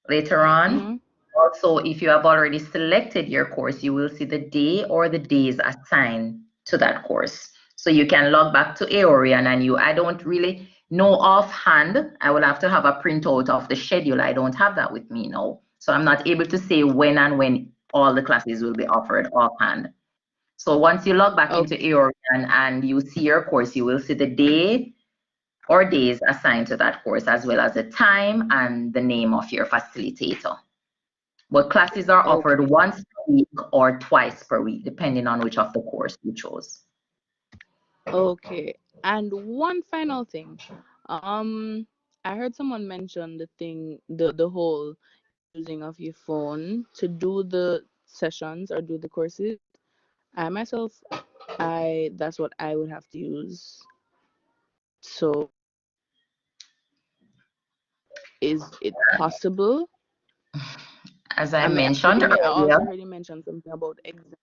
later on. Also, if you have already selected your course, you will see the day or the days assigned to that course. So you can log back to Aorian and I don't really know offhand. I will have to have a printout of the schedule. I don't have that with me now. So I'm not able to say when all the classes will be offered offhand. So once you log back into Aorian and you see your course, you will see the day or days assigned to that course, as well as the time and the name of your facilitator. But classes are offered once per week or twice per week, depending on which of the course you chose. Okay. And one final thing. I heard someone mention the whole using of your phone to do the sessions or do the courses. I myself, that's what I would have to use. So Is it possible? As I I mean, mentioned I also earlier, heard you mention something about exam.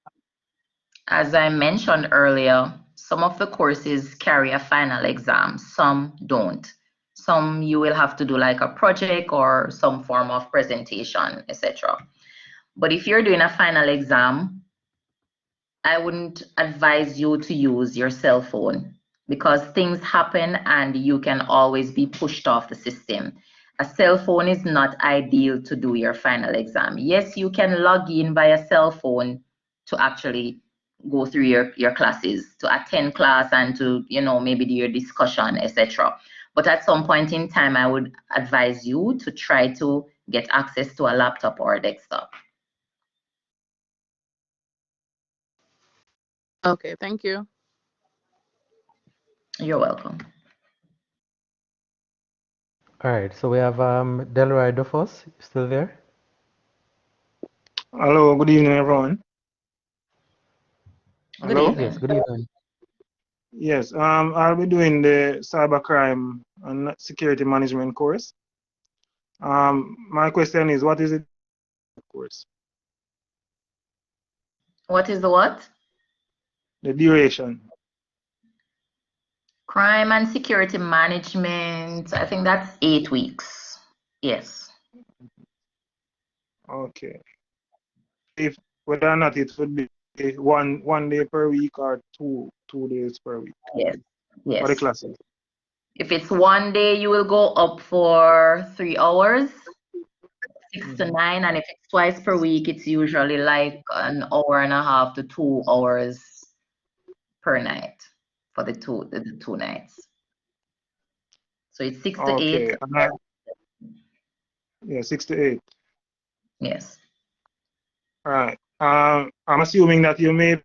some of the courses carry a final exam, some don't. Some you will have to do like a project or some form of presentation, etc. But if you're doing a final exam, I wouldn't advise you to use your cell phone because things happen and you can always be pushed off the system. A cell phone is not ideal to do your final exam. Yes, you can log in via cell phone to actually go through your classes, to attend class and to, maybe do your discussion, etc. But at some point in time, I would advise you to try to get access to a laptop or a desktop. Okay, thank you. You're welcome. All right, so we have Delroy Dufos, still there? Hello, good evening, everyone. Good Hello? evening. Yes, good evening. Yes, I'll be doing the cybercrime and security management course. My question is, what is it course? What is the what? The duration. Crime and security management, I think that's 8 weeks. Yes. Okay. If whether or not it would be one day per week or two days per week Yes. for the Yes. classes. If it's one day, you will go up for 3 hours, 6 to 9, and if it's twice per week, it's usually like an hour and a half to 2 hours per night for the two nights. So it's 6 to 8. Okay. Yeah, 6 to 8. Yes. All right. I'm assuming that you may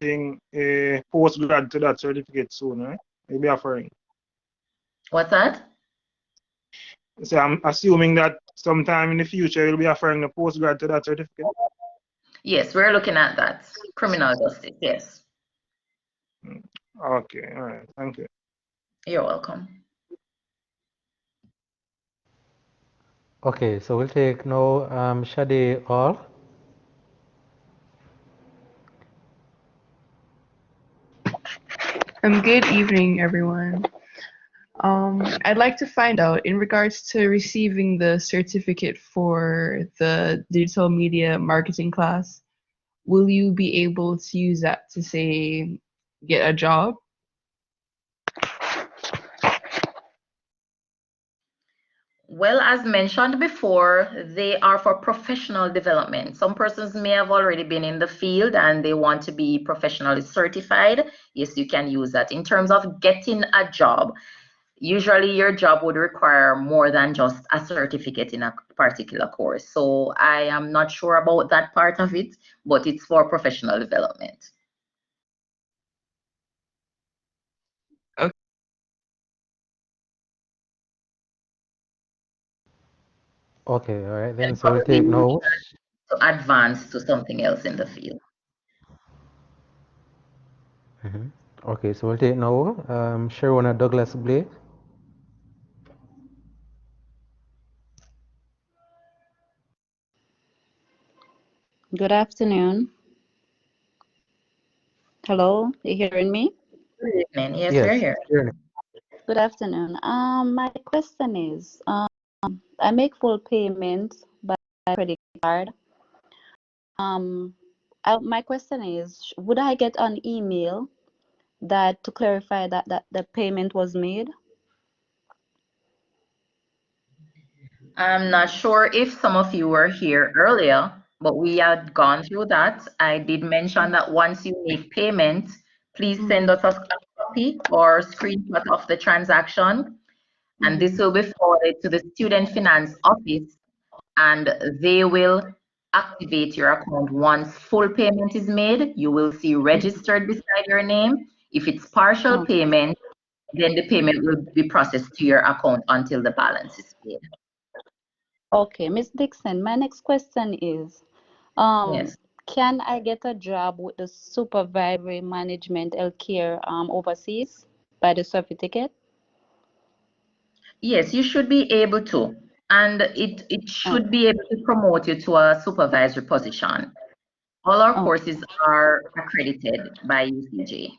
be a postgrad to that certificate soon, right? You'll be offering. What's that? So I'm assuming that sometime in the future you'll be offering the postgrad to that certificate. Yes, we're looking at that. Criminal justice, yes. Okay, all right, thank you. You're welcome. Okay, so we'll take now Shade All. Good evening, everyone. I'd like to find out, in regards to receiving the certificate for the digital media marketing class, will you be able to use that to, say, get a job? Well, as mentioned before, they are for professional development. Some persons may have already been in the field and they want to be professionally certified. Yes, you can use that. In terms of getting a job, usually your job would require more than just a certificate in a particular course. So I am not sure about that part of it, but it's for professional development. Okay, all right, then And so we'll probably take now. to advance to something else in the field. Okay, so we'll take now Sharona Douglas Blake. Good afternoon. Hello, you hearing me? Good evening. Yes, Yes, we're here. Good afternoon. My question is, I make full payments by credit card. My question is, would I get an email that to clarify that the payment was made? I'm not sure if some of you were here earlier, but we had gone through that. I did mention that once you make payment, please send us a copy or screenshot of the transaction, and this will be forwarded to the Student Finance Office, and they will activate your account. Once full payment is made, you will see registered beside your name. If it's partial payment, then the payment will be processed to your account until the balance is paid. Okay, Ms. Dixon, my next question is, Yes. can I get a job with the supervisory management healthcare overseas by the certificate? Yes, you should be able to. And it should be able to promote you to a supervisory position. All our courses are accredited by UCJ.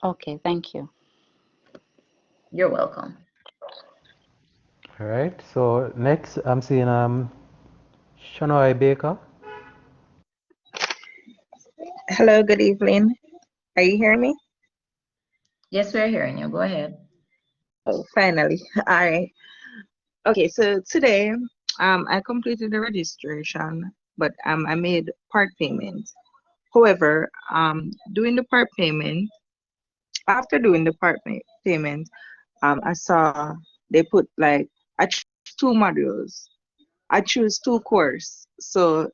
Okay, thank you. You're welcome. All right. So next, I'm seeing Shanoy Baker. Hello, good evening. Are you hearing me? Yes, we're hearing you. Go ahead. Oh, finally. All right. Okay, so today I completed the registration, but I made part payment. However, doing the part payment, after doing the part payment, I saw they put like, I choose 2 modules. I choose 2 courses. So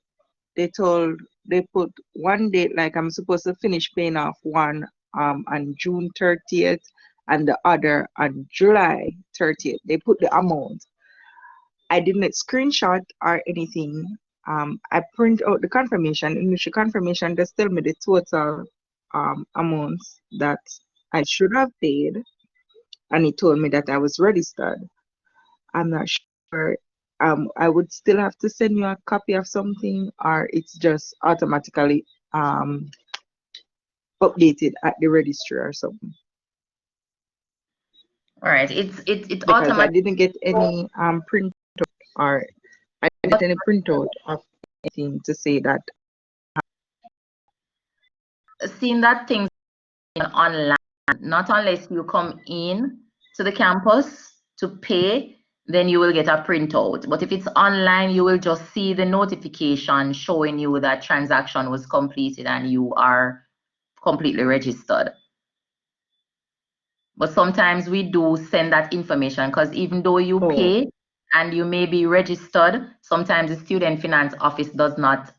they put one date, like I'm supposed to finish paying off one on June 30th and the other on July 30th. They put the amount. I didn't screenshot or anything. I print out the confirmation. In which the confirmation just tell me the total amounts that I should have paid, and it told me that I was registered. I'm not sure. I would still have to send you a copy of something, or it's just automatically updated at the registry or something. All right. It Because I automatically. didn't get any print, or I didn't get any printout of anything to say that. Seeing that things online, not unless you come in to the campus to pay, then you will get a printout. But if it's online, you will just see the notification showing you that transaction was completed and you are completely registered. But sometimes we do send that information, because even though you pay and you may be registered, sometimes the Student Finance Office does not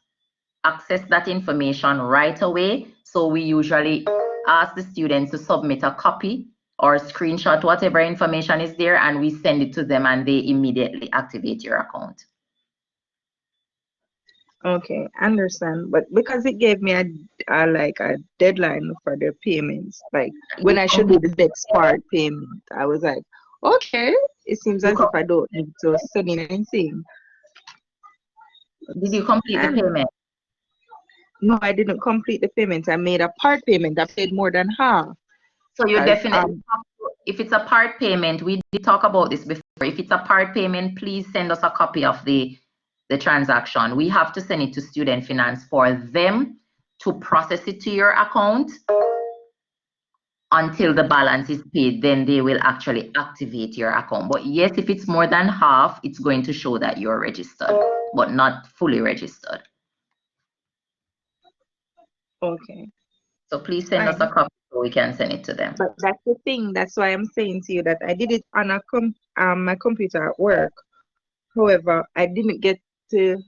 access that information right away. So we usually ask the students to submit a copy or screenshot whatever information is there, and we send it to them and they immediately activate your account. Okay, I understand. But because it gave me like a deadline for the payments, like when I should do the next part payment, I was like, okay, it seems as if I don't need to send in anything. Did you complete the payment? No, I didn't complete the payment. I made a part payment. I paid more than half. So you definitely, if it's a part payment, we did talk about this before. If it's a part payment, please send us a copy of the transaction. We have to send it to Student Finance for them to process it to your account until the balance is paid. Then they will actually activate your account. But yes, if it's more than half, it's going to show that you're registered, but not fully registered. Okay. So please send us a copy so we can send it to them. But that's the thing. That's why I'm saying to you that I did it on my computer at work. However, I didn't get to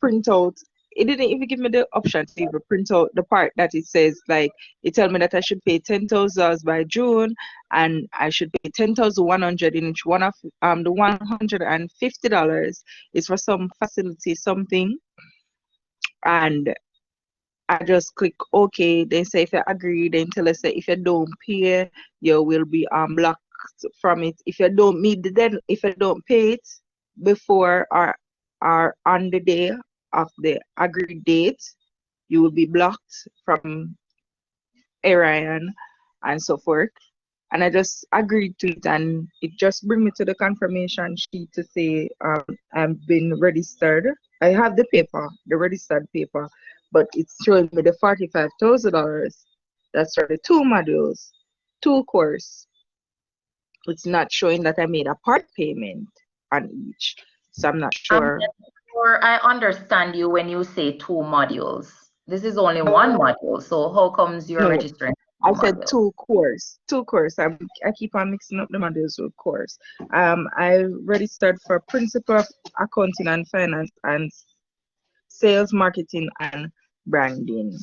print out. It didn't even give me the option to even print out the part that it says, like, it told me that I should pay $10,000 by June, and I should pay $10,100 in each one of the $150 is for some facility, something. And I just click OK. They say if you agree, then tell us that if you don't pay, you will be blocked from it. If you don't meet the deadline, if you don't pay it before or on the day of the agreed date, you will be blocked from Arian and so forth. And I just agreed to it, and it just bring me to the confirmation sheet to say I've been registered. I have the paper, the registered paper, but it's showing me the $45,000. That's for the 2 modules, 2 courses. It's not showing that I made a part payment on each. So I'm not sure. I understand you when you say 2 modules. This is only 1 module. So how comes you're registering? I said 2 courses. 2 courses. I keep on mixing up the modules with course. I registered for Principle of Accounting and Finance and Sales, Marketing, and Branding.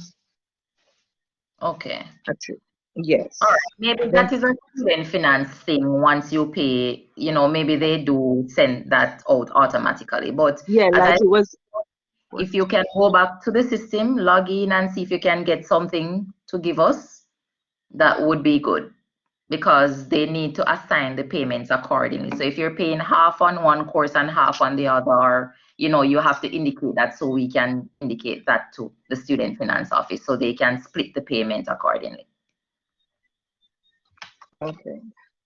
Okay. That's it. Yes. All right. Maybe that is a Student Finance thing. Once you pay, maybe they do send that out automatically. But yeah, like it was. If you can go back to the system, log in and see if you can get something to give us, that would be good. because they need to assign the payments accordingly. So if you're paying half on one course and half on the other, you have to indicate that so we can indicate that to the Student Finance Office so they can split the payment accordingly. Okay.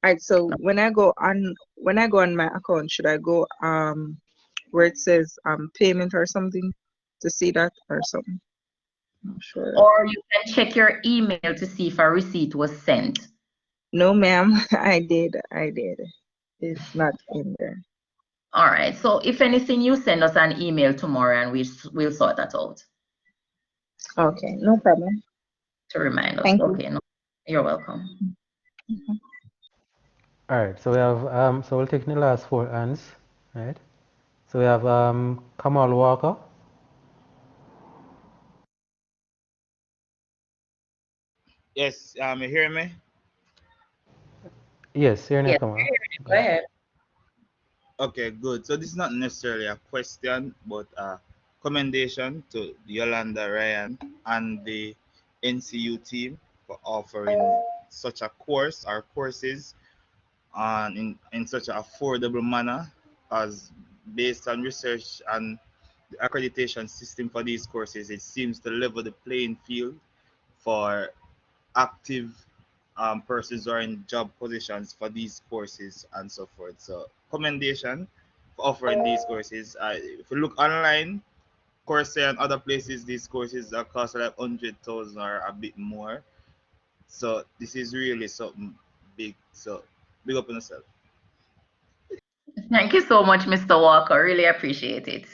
All right. So when I go on my account, should I go where it says payment or something to see that or something? Not sure. Or you can check your email to see if a receipt was sent. No, ma'am. I did. It's not in there. All right. So if anything, you send us an email tomorrow and we'll sort that out. Okay. No problem. To remind us. Thank you. Okay. No, you're welcome. All right. So we have so we'll take the last 4 hands, right? So we have Kamal Walker. Yes, you hear me? Yes, you're Yes, Kamal. go ahead. Okay, good. So this is not necessarily a question, but a commendation to Yolanda Ryan and the NCU team for offering such a course or courses in such an affordable manner, as based on research and the accreditation system for these courses, it seems to level the playing field for active persons who are in job positions for these courses and so forth. So commendation for offering these courses. If you look online, Coursera and other places, these courses are cost like 100,000 or a bit more. So this is really something big. So big up on yourself. Thank you so much, Mr. Walker. Really appreciate it.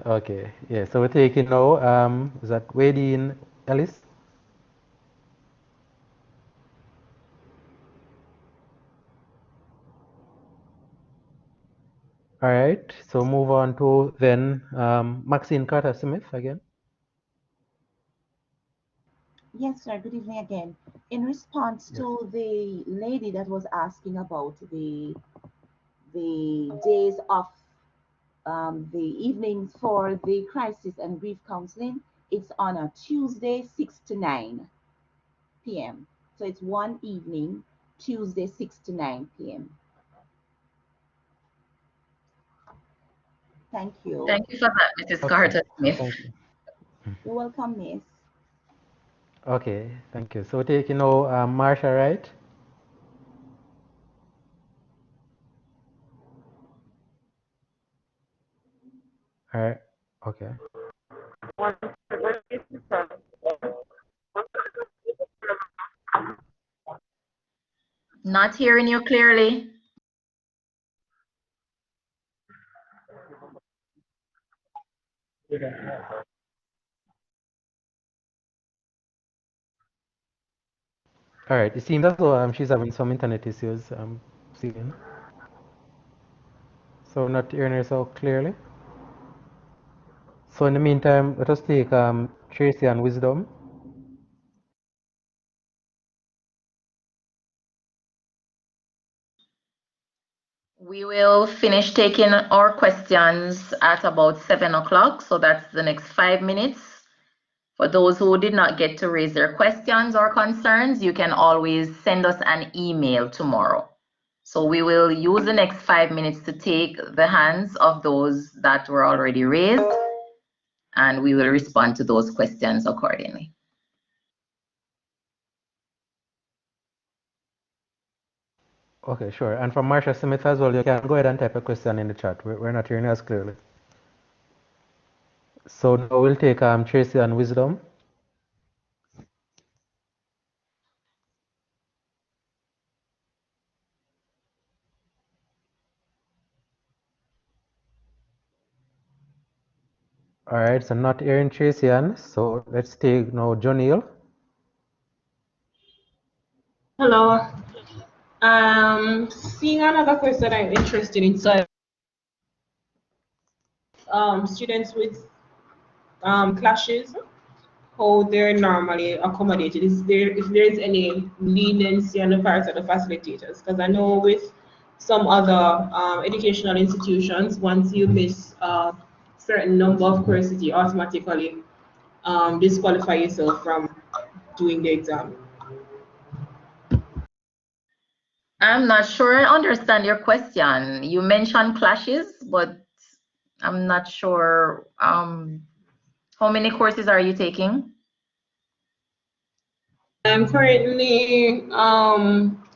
Okay. Yeah. So we're taking now. Is that Wadeen Ellis? All right. So move on to then Maxine Carter Smith again. Yes, sir. Good evening again. In response Yes. to the lady that was asking about the days of the evenings for the crisis and grief counseling, it's on a Tuesday, 6 to 9 p.m. So it's one evening, Tuesday, 6 to 9 p.m. Thank you. Thank you for that, Mrs. Okay. Carter Smith. Thank you. You're welcome, miss. Okay. Thank you. So we're taking now Marsha Wright. All right. Okay. Not hearing you clearly. All right. It seems as though she's having some internet issues. Seeing. So not hearing her so clearly. So in the meantime, let us take Tracy and Wisdom. We will finish taking our questions at about 7 o'clock. So that's the next 5 minutes. For those who did not get to raise their questions or concerns, you can always send us an email tomorrow. So we will use the next 5 minutes to take the hands of those that were already raised, and we will respond to those questions accordingly. Okay, sure. And from Marsha Smith as well, you can go ahead and type a question in the chat. We're not hearing us clearly. So now we'll take Tracy and Wisdom. All right, so not hearing Tracy and so let's take now Jonil. Hello. Seeing another question I'm interested in. So, students with clashes, how they're normally accommodated. If there is any leniency on the part of the facilitators, because I know with some other educational institutions, once you miss a certain number of courses, you automatically disqualify yourself from doing the exam. I'm not sure I understand your question. You mentioned clashes, but I'm not sure. How many courses are you taking? I'm currently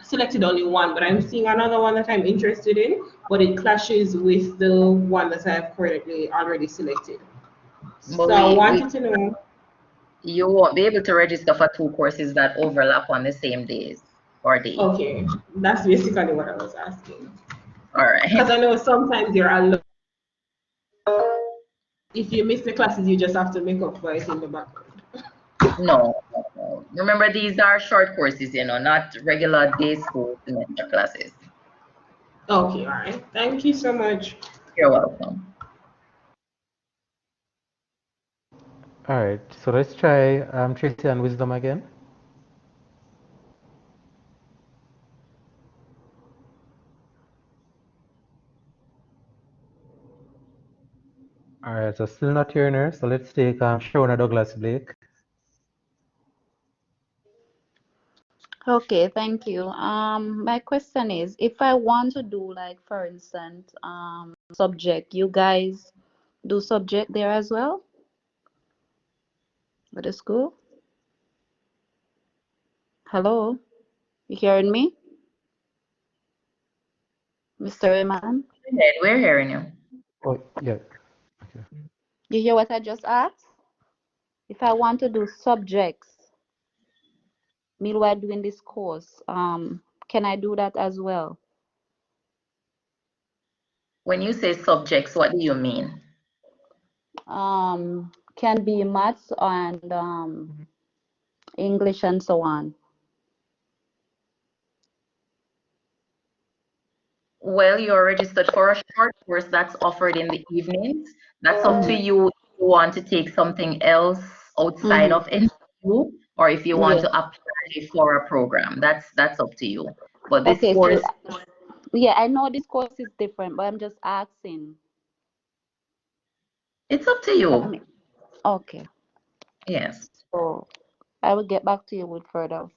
selected only one, but I'm seeing another one that I'm interested in, but it clashes with the one that I've currently already selected. But So I wanted to know. You won't be able to register for two courses that overlap on the same days or days. Okay, that's basically what I was asking. All right. Because I know sometimes you're alone. If you miss the classes, you just have to make up for it in the background. No. Remember, these are short courses, not regular day school semester classes. Okay, all right. Thank you so much. You're welcome. All right, so let's try Tracy and Wisdom again. All right, so still not hearing her, so let's take Shona Douglas Blake. Okay, thank you. My question is, if I want to do, like, for instance, subject, you guys do subject there as well at the school? Hello, you hearing me, Mr. Rayman? We're hearing you. Oh, yeah. Okay. You hear what I just asked? If I want to do subjects meanwhile doing this course, can I do that as well? When you say subjects, what do you mean? Can be maths and English and so on. Well, you're registered for a short course that's offered in the evenings. That's up to you if you want to take something else outside of NCU or if you want to apply for a program. That's up to you. But this Okay, course, so yeah, I know this course is different, but I'm just asking. it's up to you. Okay. Yes. So I will get back to you with further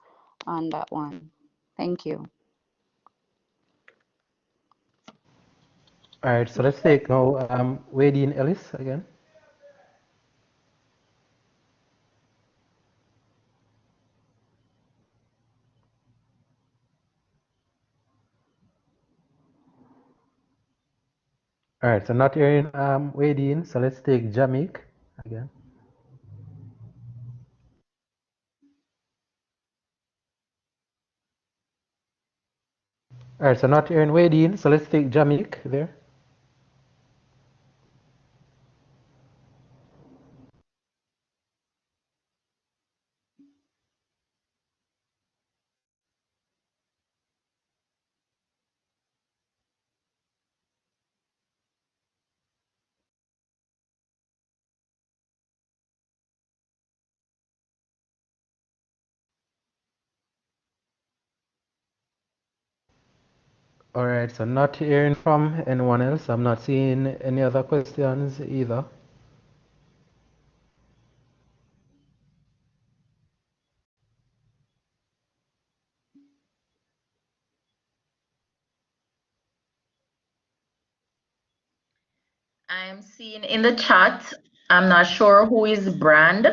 on that one. Thank you. All right, so let's take now Wadeen Ellis again. All right, so not hearing Wadeen, so let's take Jamik again. All right, so not hearing Wadeen, so let's take Jamik there. All right, so not hearing from anyone else. I'm not seeing any other questions either. I'm seeing in the chat, I'm not sure who is Brand,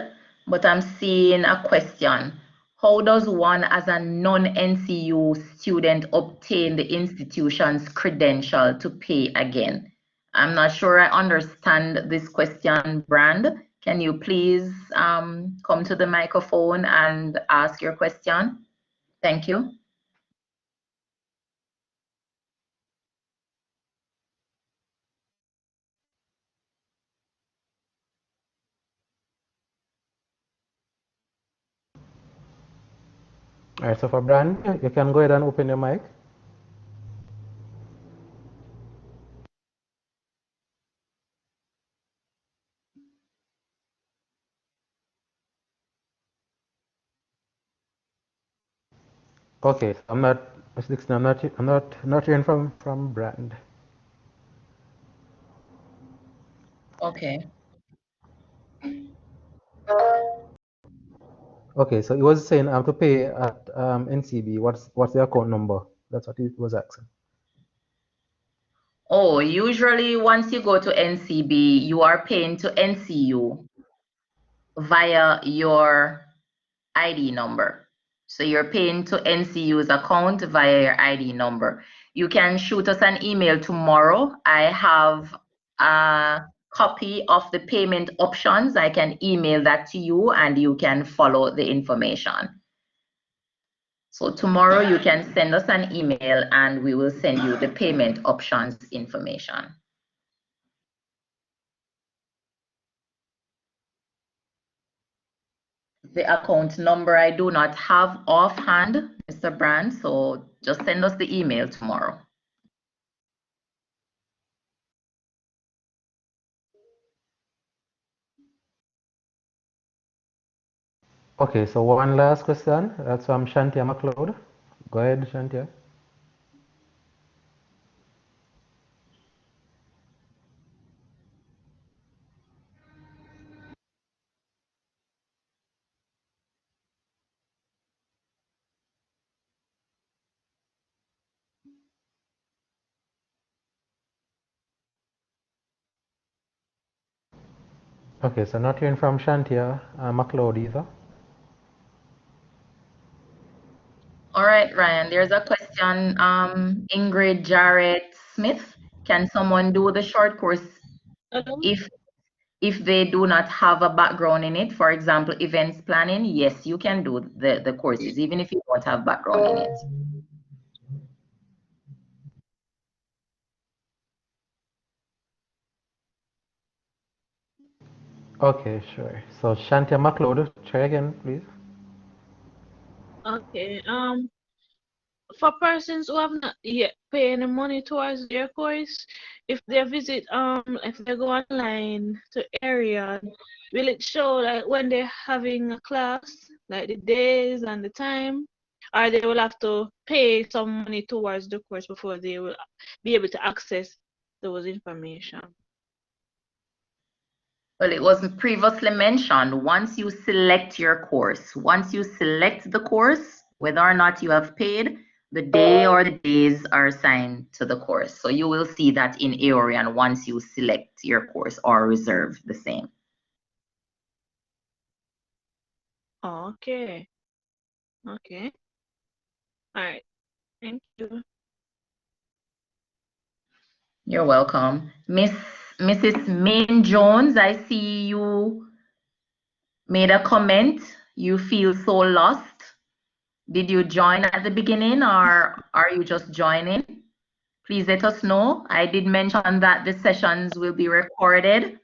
but I'm seeing a question. How does one as a non-NCU student obtain the institution's credential to pay again? I'm not sure I understand this question, Brand. Can you please come to the microphone and ask your question? Thank you. All right, so for Brand, you can go ahead and open your mic. Okay, I'm not, Ms. Dixon, I'm not hearing from Brand. Okay. Okay, so he was saying to pay at NCB. What's the account number? That's what he was asking. Oh, usually once you go to NCB, you are paying to NCU via your ID number. So you're paying to NCU's account via your ID number. You can shoot us an email tomorrow. I have a copy of the payment options. I can email that to you and you can follow the information. So tomorrow you can send us an email and we will send you the payment options information. The account number I do not have offhand, Mr. Brand, so just send us the email tomorrow. Okay, so one last question. That's from Shantia McLeod. Go ahead, Shantia. Okay, so not hearing from Shantia McLeod either. All right, Ryan, there's a question. Ingrid Jarrett Smith, can someone do the short course if they do not have a background in it? For example, events planning, yes, you can do the courses, even if you don't have background in it. Okay, sure. So Shantia McLeod, try again, please. Okay. For persons who have not yet paid any money towards their course, if they visit, if they go online to area, will it show like when they're having a class, like the days and the time, or they will have to pay some money towards the course before they will be able to access those information? Well, it was previously mentioned, once you select your course, once you select the course, whether or not you have paid, the day or the days are assigned to the course. So you will see that in Aorian once you select your course or reserve the same. Okay. Okay. All right. Thank you. You're welcome. Mrs. Main Jones, I see you made a comment. You feel so lost. Did you join at the beginning or are you just joining? Please let us know. I did mention that the sessions will be recorded.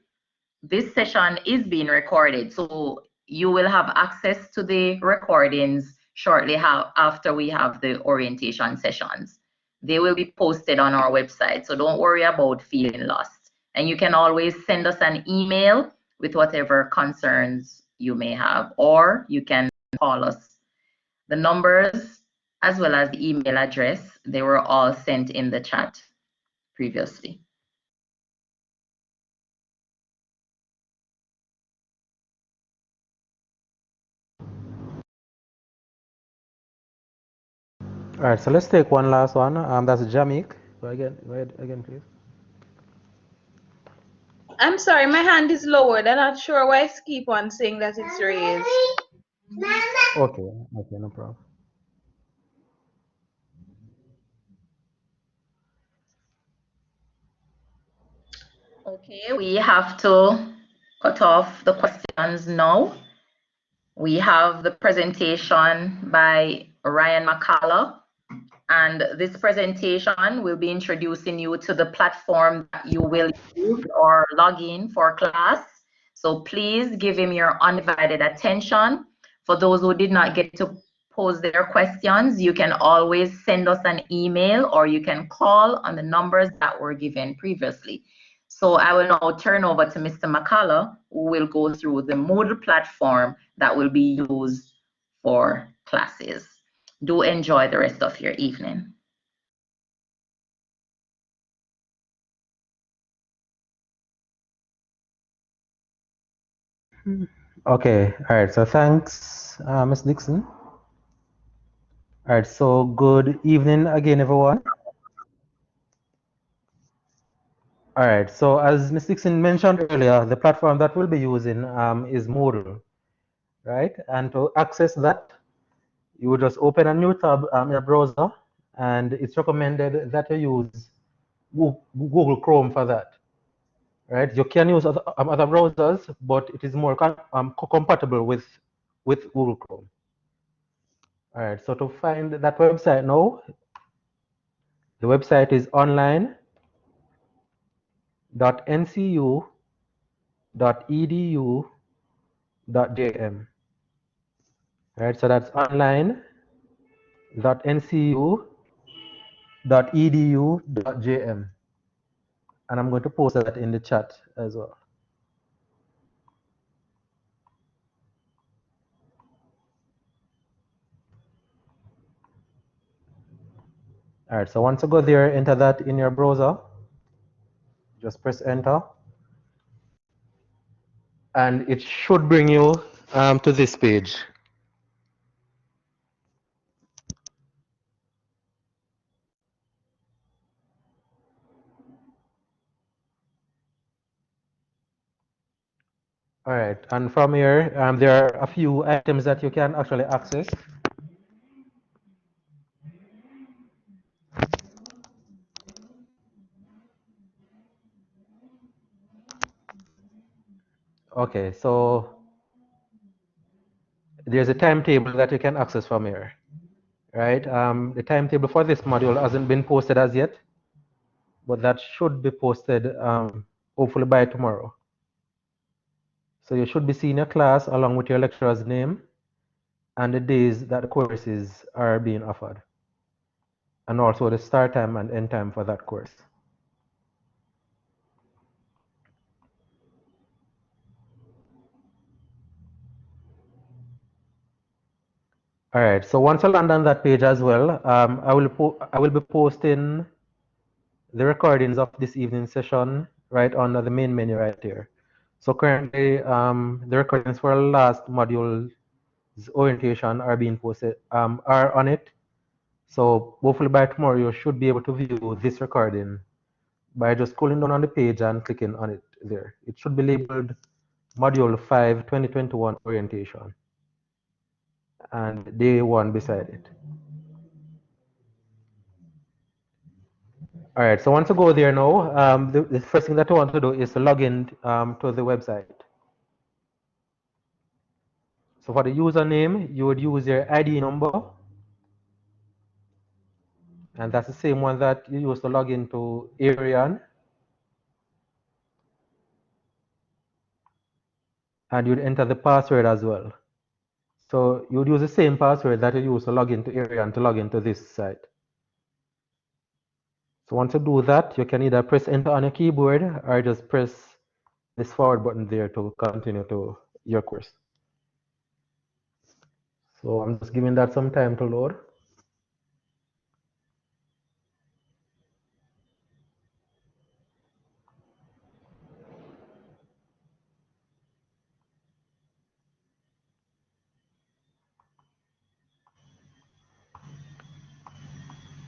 This session is being recorded, so you will have access to the recordings shortly after we have the orientation sessions. They will be posted on our website, so don't worry about feeling lost. And you can always send us an email with whatever concerns you may have, or you can call us. The numbers as well as the email address, they were all sent in the chat previously. All right, so let's take one last one. That's Jamik. Go ahead again, please. I'm sorry, my hand is lowered. I'm not sure why I keep on saying that it's raised. Okay, okay, no problem. Okay, we have to cut off the questions now. We have the presentation by Ryan McCullough, and this presentation will be introducing you to the platform that you will use or log in for class. So please give him your undivided attention. For those who did not get to pose their questions, you can always send us an email or you can call on the numbers that were given previously. So I will now turn over to Mr. McCullough, who will go through the Moodle platform that will be used for classes. Do enjoy the rest of your evening. Okay, all right, so thanks, Ms. Dixon. All right, so good evening again, everyone. All right, so as Ms. Dixon mentioned earlier, the platform that we'll be using is Moodle, right? And to access that, you would just open a new tab in your browser, and it's recommended that you use Google Chrome for that, right? You can use other browsers, but it is more compatible with Google Chrome. All right, so to find that website now, the website is online.ncu.edu.jm. Right, so that's online.ncu.edu.jm. And I'm going to post that in the chat as well. All right, so once you go there, enter that in your browser. Just press enter. And it should bring you to this page. All right, and from here, there are a few items that you can actually access. Okay, so there's a timetable that you can access from here, right? The timetable for this module hasn't been posted as yet, but that should be posted hopefully by tomorrow. So you should be seeing your class along with your lecturer's name and the days that the courses are being offered, and also the start time and end time for that course. All right, so once I land on that page as well, I will be posting the recordings of this evening session right under the main menu right here. So currently, the recordings for last module's orientation are being posted, are on it. So hopefully by tomorrow, you should be able to view this recording by just scrolling down on the page and clicking on it there. It should be labeled Module 5 2021 Orientation and day 1 beside it. All right, so once you go there now, the first thing that you want to do is to log in to the website. So for the username, you would use your ID number. And that's the same one that you use to log into Arian. And you'd enter the password as well. So you would use the same password that you use to log into Arian to log into this site. So once you do that, you can either press enter on your keyboard or just press this forward button there to continue to your course. So I'm just giving that some time to load.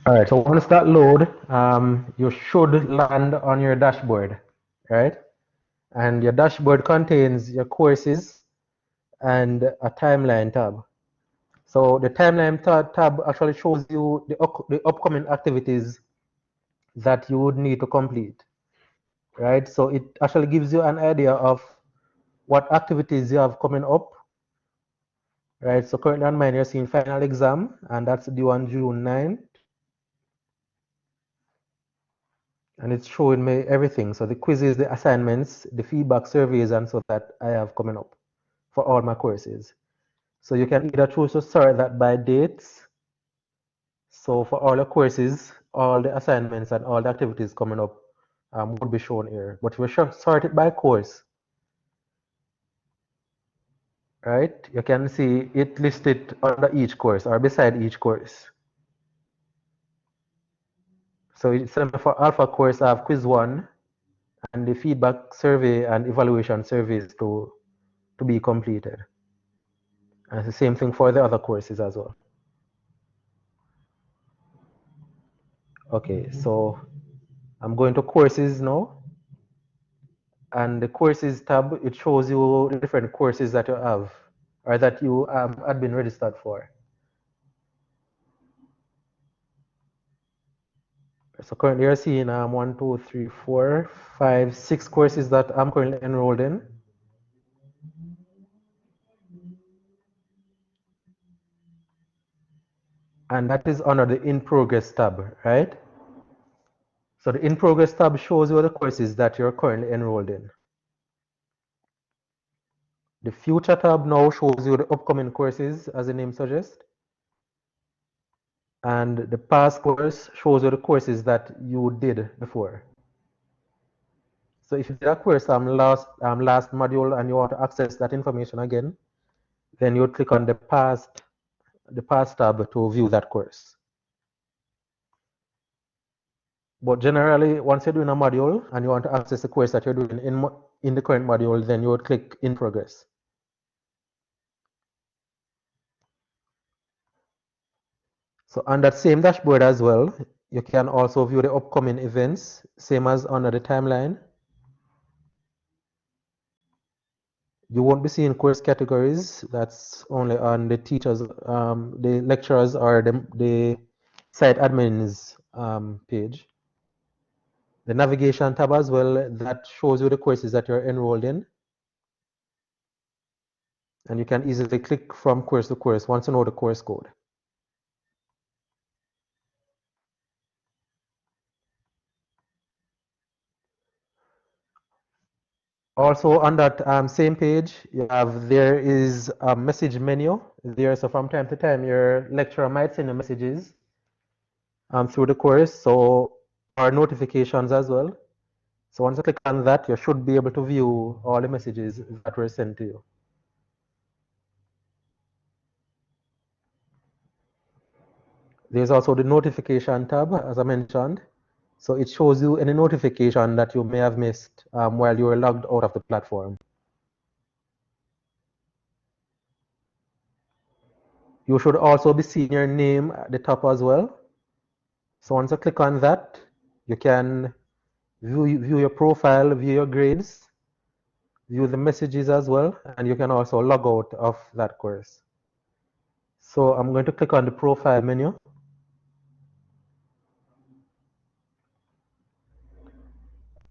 All right, so once that load, you should land on your dashboard, right? And your dashboard contains your courses and a timeline tab. So the timeline tab actually shows you the upcoming activities that you would need to complete, right? So it actually gives you an idea of what activities you have coming up, right? So currently on mine, you're seeing final exam, and that's due on June 9th. And it's showing me everything. So the quizzes, the assignments, the feedback surveys, and so that I have coming up for all my courses. So you can either choose to sort that by dates. So for all the courses, all the assignments and all the activities coming up would be shown here. But if we sort it by course, right, you can see it listed under each course or beside each course. So it's for Alpha course, I have quiz 1 and the feedback survey and evaluation surveys to be completed. And it's the same thing for the other courses as well. Okay, so I'm going to courses now. And the courses tab, it shows you the different courses that you have or that you had been registered for. So currently you're seeing 1, 2, 3, 4, 5, 6 courses that I'm currently enrolled in. And that is under the in progress tab, right? So the in progress tab shows you the courses that you're currently enrolled in. The future tab now shows you the upcoming courses, as the name suggests. And the past course shows you the courses that you did before. So if you did a course last module and you want to access that information again, then you would click on the past tab to view that course. But generally, once you're doing a module and you want to access the course that you're doing in the current module, then you would click in progress. So on that same dashboard as well, you can also view the upcoming events, same as under the timeline. You won't be seeing course categories. That's only on the teachers, the lecturers, or the site admins page. The navigation tab as well, that shows you the courses that you're enrolled in. And you can easily click from course to course once you know the course code. Also on that same page, there is a message menu there. So from time to time, your lecturer might send you messages through the course, so or notifications as well. So once you click on that, you should be able to view all the messages that were sent to you. There's also the notification tab, as I mentioned. So it shows you any notification that you may have missed while you were logged out of the platform. You should also be seeing your name at the top as well. So once you click on that, you can view your profile, view your grades, view the messages as well, and you can also log out of that course. So I'm going to click on the profile menu.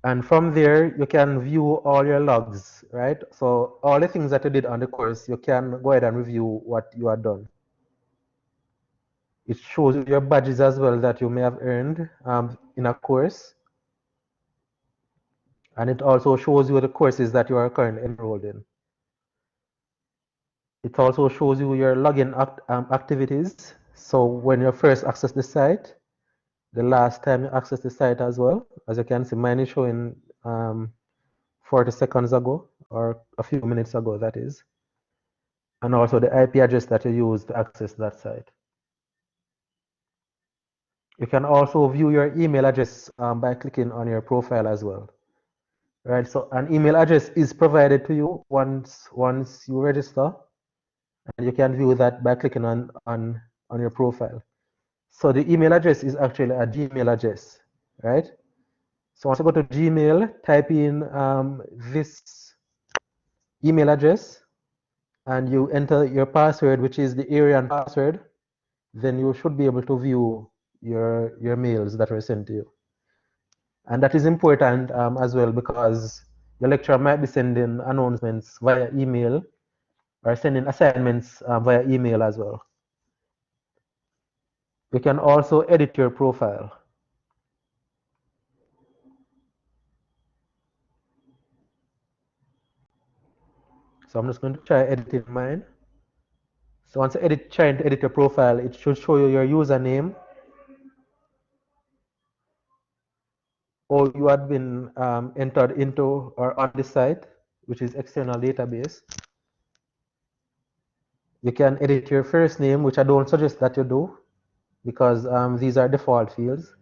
And from there, you can view all your logs, right? So all the things that you did on the course, you can go ahead and review what you had done. It shows you your badges as well that you may have earned in a course. And it also shows you the courses that you are currently enrolled in. It also shows you your login activities. So when you first access the site, the last time you access the site as well. As you can see, mine is showing 40 seconds ago, or a few minutes ago, that is. And also the IP address that you used to access that site. You can also view your email address by clicking on your profile as well. Right, so an email address is provided to you once you register, and you can view that by clicking on your profile. So the email address is actually a Gmail address, right? So once you go to Gmail, type in this email address, and you enter your password, which is the Arian password, then you should be able to view your mails that were sent to you. And that is important as well, because your lecturer might be sending announcements via email or sending assignments via email as well. You can also edit your profile. So I'm just going to try editing mine. So once you try to edit your profile, it should show you your username, or you had been entered into or on the site, which is external database. You can edit your first name, which I don't suggest that you do, because these are default fields.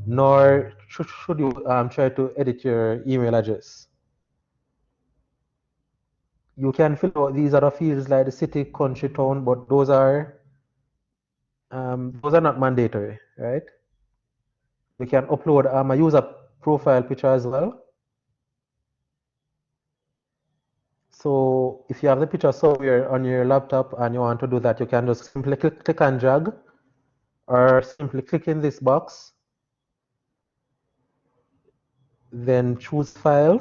Nor should you try to edit your email address. You can fill out these other fields like the city, country, town, but those are not mandatory, right? we can upload a user profile picture as well. So if you have the picture somewhere on your laptop and you want to do that, you can just simply click and drag, or simply click in this box, then choose file.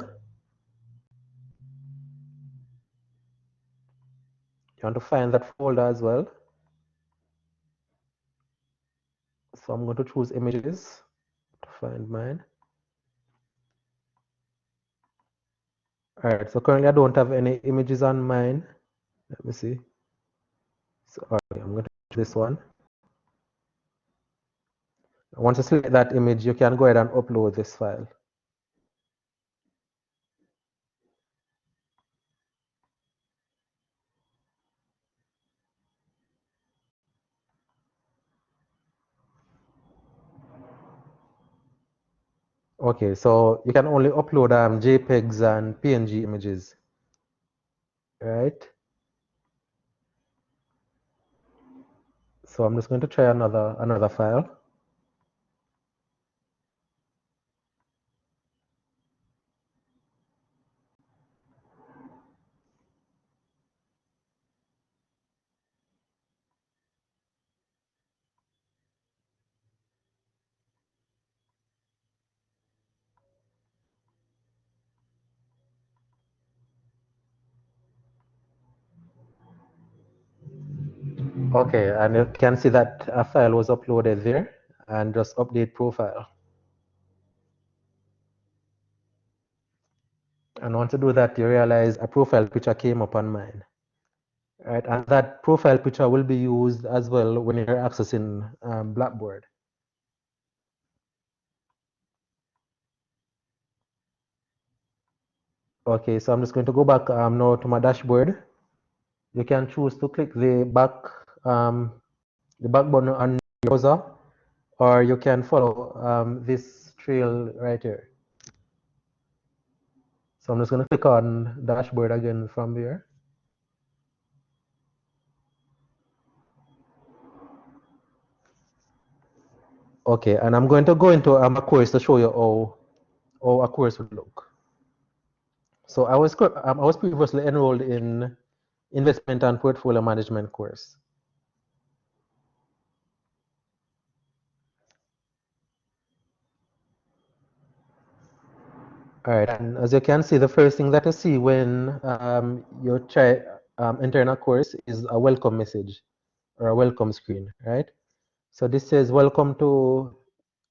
You want to find that folder as well. So I'm going to choose images to find mine. All right, so currently I don't have any images on mine. Let me see. So okay, I'm going to choose this one. Once you select that image, you can go ahead and upload this file. Okay, so you can only upload JPEGs and PNG images, right? So I'm just going to try another file. Okay, and you can see that a file was uploaded there, and just update profile. And once you do that, you realize a profile picture came up on mine. Right, and that profile picture will be used as well when you're accessing Blackboard. Okay, so I'm just going to go back now to my dashboard. You can choose to click the back button on your browser, or you can follow this trail right here. So I'm just going to click on dashboard again from here. Okay, and I'm going to go into a course to show you how a course would look. So I was previously enrolled in investment and portfolio management course. All right, and as you can see, the first thing that you see when you try entering a course is a welcome message or a welcome screen, right? So this says, welcome to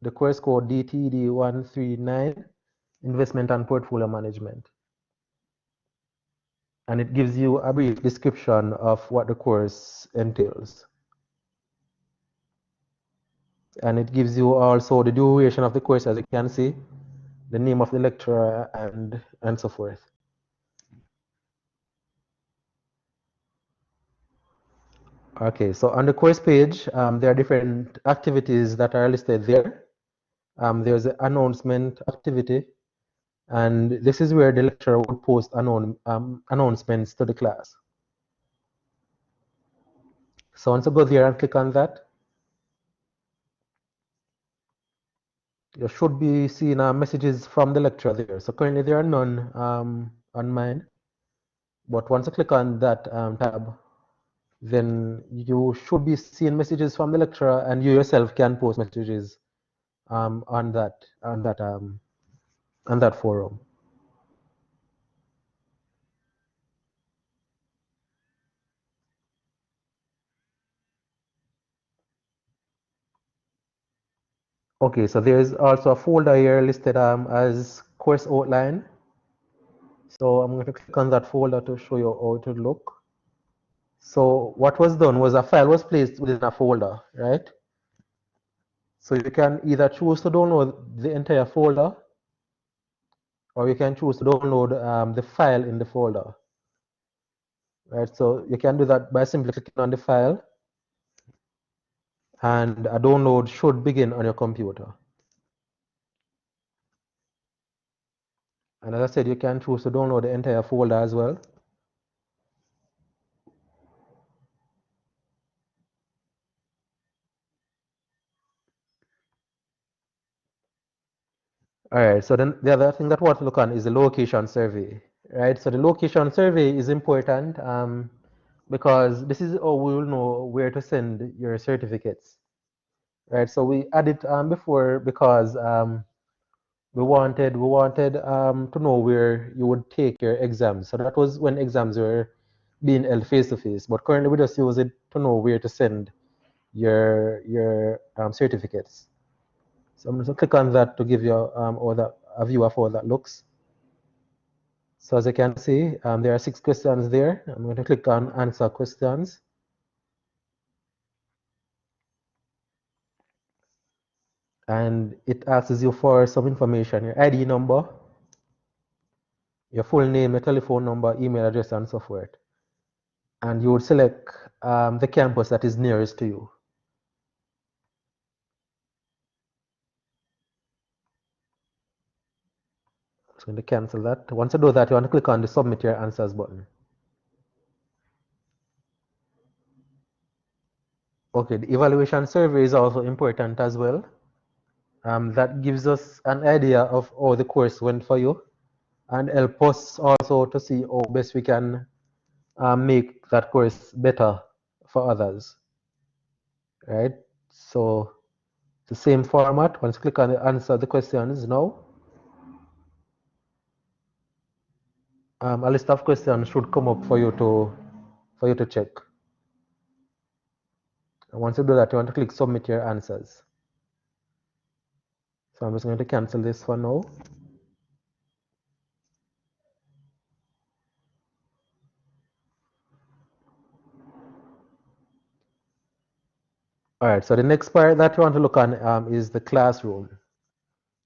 the course code DTD 139, Investment and Portfolio Management. And it gives you a brief description of what the course entails. And it gives you also the duration of the course, as you can see, the name of the lecturer, and so forth. Okay, so on the course page, there are different activities that are listed there. There's an announcement activity, and this is where the lecturer would post announcements to the class. So once you go there and click on that, you should be seeing messages from the lecturer there. So currently there are none on mine, but once you click on that tab, then you should be seeing messages from the lecturer, and you yourself can post messages on that forum. Okay, so there is also a folder here listed as course outline. So I'm going to click on that folder to show you how it would look. So what was done was a file was placed within a folder, right? So you can either choose to download the entire folder, or you can choose to download the file in the folder, right? So you can do that by simply clicking on the file, and a download should begin on your computer. And as I said, you can choose to download the entire folder as well. All right, so then the other thing that we want to look on is the location survey, right? So the location survey is important because this is how we will know where to send your certificates, right? So we added before because we wanted to know where you would take your exams. So that was when exams were being held face to face. But currently we just use it to know where to send your certificates. So I'm just gonna click on that to give you a view of how that looks. So as you can see, there are 6 questions there. I'm going to click on answer questions. And it asks you for some information, your ID number, your full name, your telephone number, email address, and so forth. And you would select the campus that is nearest to you. So I'm going to cancel that. Once you do that, you want to click on the submit your answers button. Okay, the evaluation survey is also important as well. That gives us an idea of how the course went for you and help us also to see how best we can make that course better for others, right? So the same format. Once you click on the answer the questions now, a list of questions should come up for you to check. And once you do that, you want to click submit your answers. So I'm just going to cancel this for now. All right, so the next part that you want to look on is the classroom.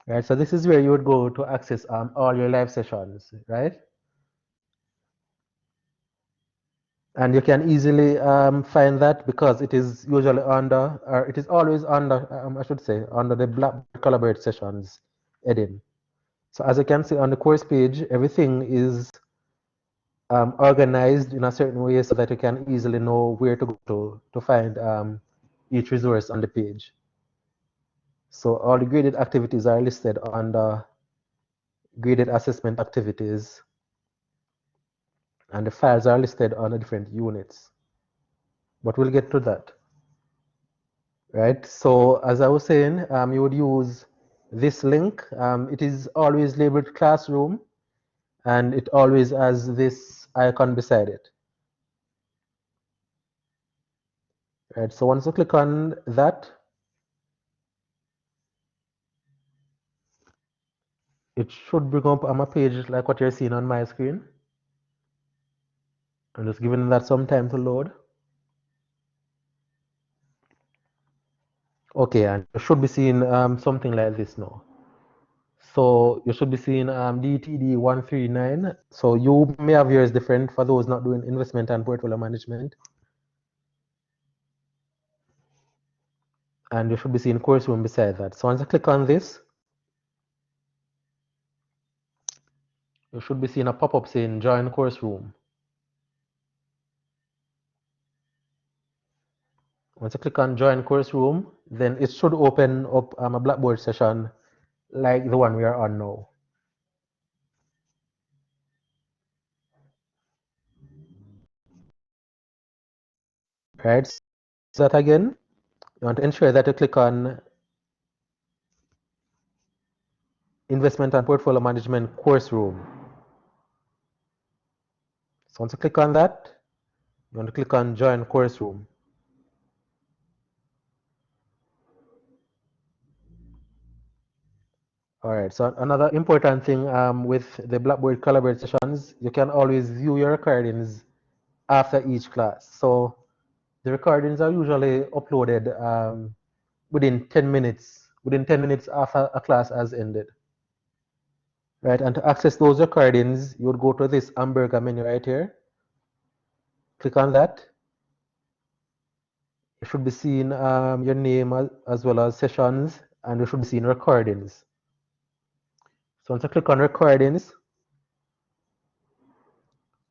Right, so this is where you would go to access all your live sessions, right? And you can easily find that because it is usually under, or it is always under, I should say, under the Blackboard Collaborate sessions heading. So as you can see on the course page, everything is organized in a certain way so that you can easily know where to go to find each resource on the page. So all the graded activities are listed under graded assessment activities, and the files are listed on the different units. But we'll get to that. Right, so as I was saying, you would use this link. It is always labeled classroom, and it always has this icon beside it. Right, so once you click on that, it should bring up on a page like what you're seeing on my screen. I'm just giving that some time to load. Okay, and you should be seeing something like this now. So you should be seeing DTD 139. So you may have yours different for those not doing investment and portfolio management. And you should be seeing course room beside that. So once I click on this, you should be seeing a pop-up saying join course room. Once you click on join course room, then it should open up a Blackboard session like the one we are on now. Right, so that again, you want to ensure that you click on investment and portfolio management course room. So once you click on that, you want to click on join course room. All right, so another important thing with the Blackboard Collaborate sessions, you can always view your recordings after each class. So the recordings are usually uploaded within 10 minutes after a class has ended. Right, and to access those recordings, you would go to this hamburger menu right here. Click on that. You should be seeing your name as well as sessions, and you should be seeing recordings. So once you click on recordings,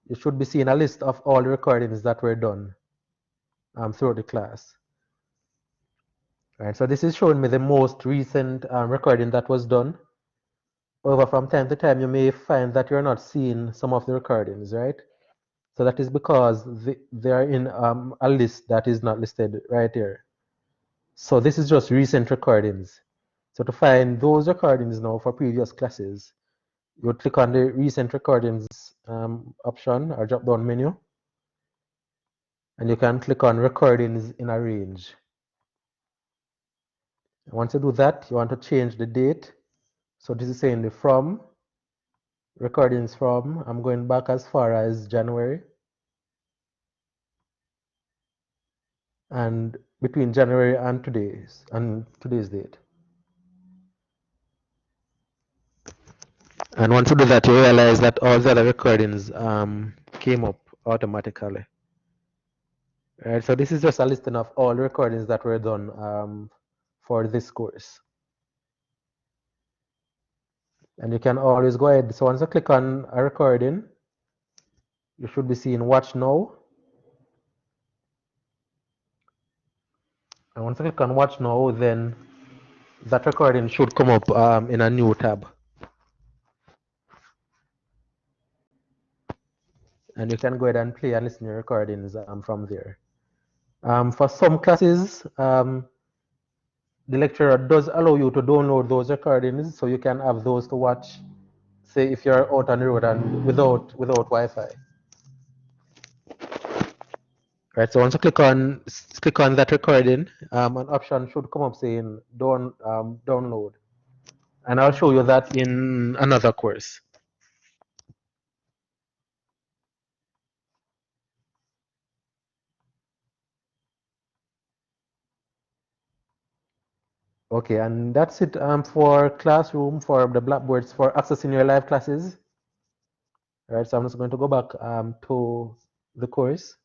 you should be seeing a list of all the recordings that were done throughout the class. Right, so this is showing me the most recent recording that was done. However, from time to time, you may find that you're not seeing some of the recordings, right? So that is because they are in a list that is not listed right here. So this is just recent recordings. So to find those recordings now for previous classes, you would click on the recent recordings option or drop down menu, and you can click on recordings in a range. Once you do that, you want to change the date. So this is saying the from, recordings from, I'm going back as far as January. And between January and today's date. And once you do that, you realize that all the other recordings came up automatically. Right, so this is just a listing of all the recordings that were done for this course. And you can always go ahead. So once you click on a recording, you should be seeing Watch Now. And once you click on Watch Now, then that recording should come up in a new tab. And you can go ahead and play and listen to your recordings from there. For some classes, the lecturer does allow you to download those recordings, so you can have those to watch, say if you're out on the road and without Wi-Fi. Right. So once you click on that recording, an option should come up saying download, and I'll show you that in another course. Okay, and that's it for Classroom, for the Blackboards, for accessing your live classes. All right, so I'm just going to go back to the course.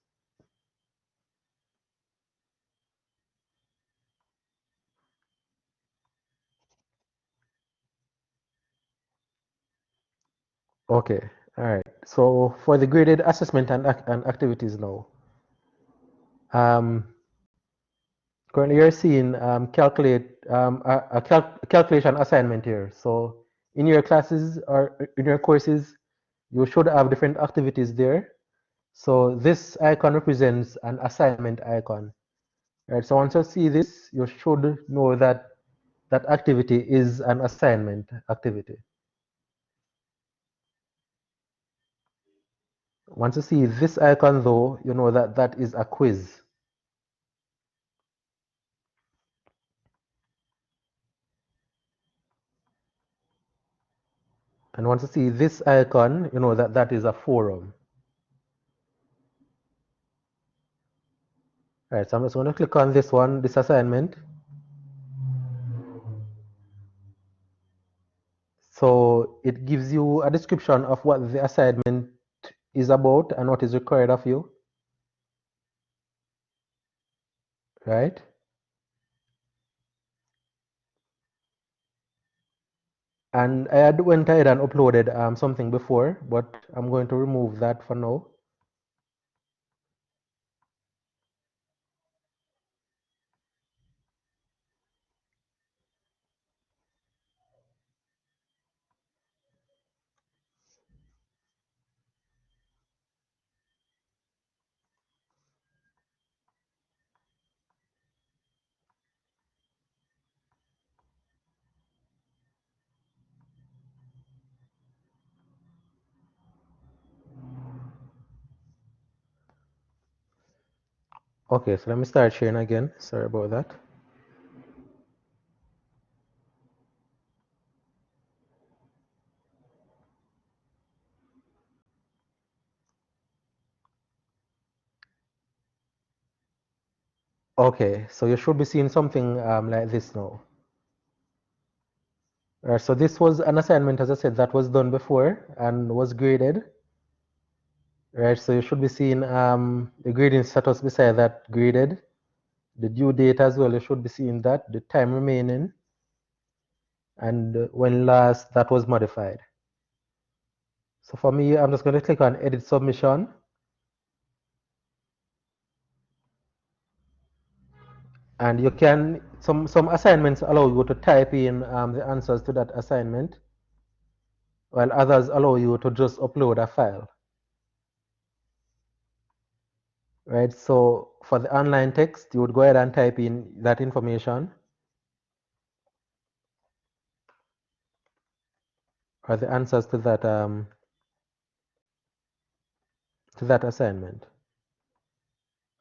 Okay, all right. So for the graded assessment and activities now, currently you're seeing calculation assignment here. So in your classes or in your courses, you should have different activities there. So this icon represents an assignment icon. Right. So once you see this, you should know that that activity is an assignment activity. Once you see this icon though, you know that that is a quiz. And once you see this icon, you know that that is a forum. All right, so I'm just going to click on this one, this assignment. So it gives you a description of what the assignment is about and what is required of you. Right? And I had went ahead and uploaded something before, but I'm going to remove that for now. Okay, so let me start sharing again. Sorry about that. Okay, so you should be seeing something like this now. So this was an assignment, as I said, that was done before and was graded. Right, so you should be seeing the grading status beside that graded. The due date as well, you should be seeing that, the time remaining, and when last that was modified. So for me, I'm just going to click on Edit Submission. And you can, some assignments allow you to type in the answers to that assignment. while others allow you to just upload a file. Right, so for the online text, you would go ahead and type in that information or the answers to that assignment.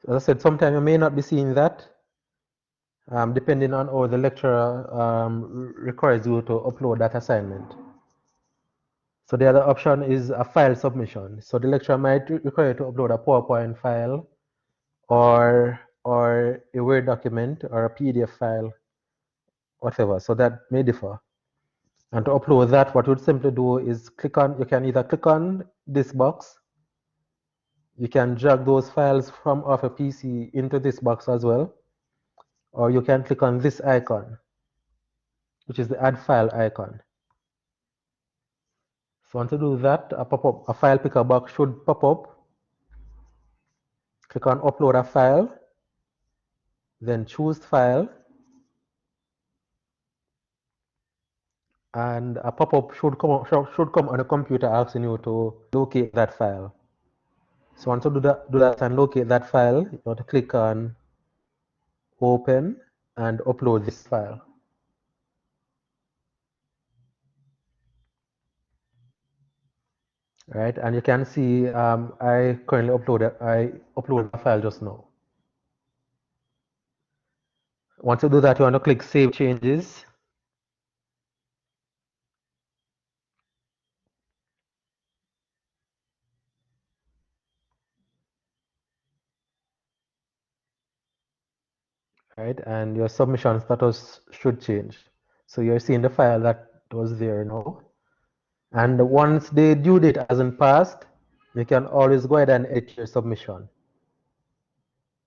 So as I said, sometimes you may not be seeing that, depending on how the lecturer requires you to upload that assignment. So the other option is a file submission. So the lecturer might require you to upload a PowerPoint file or a Word document or a PDF file, whatever. So that may differ. And to upload that, what you would simply do is you can either click on this box, you can drag those files from off a PC into this box as well, or you can click on this icon, which is the add file icon. So once you do that, a file picker box should pop up. Click on upload a file, then choose file, and a pop-up should come on the computer asking you to locate that file. So once you do that and locate that file, you want to click on open and upload this file. Right, and you can see I currently uploaded a file just now. Once you do that, you want to click Save Changes. Right, and your submission status should change. So you're seeing the file that was there now. And once the due date hasn't passed, you can always go ahead and edit your submission.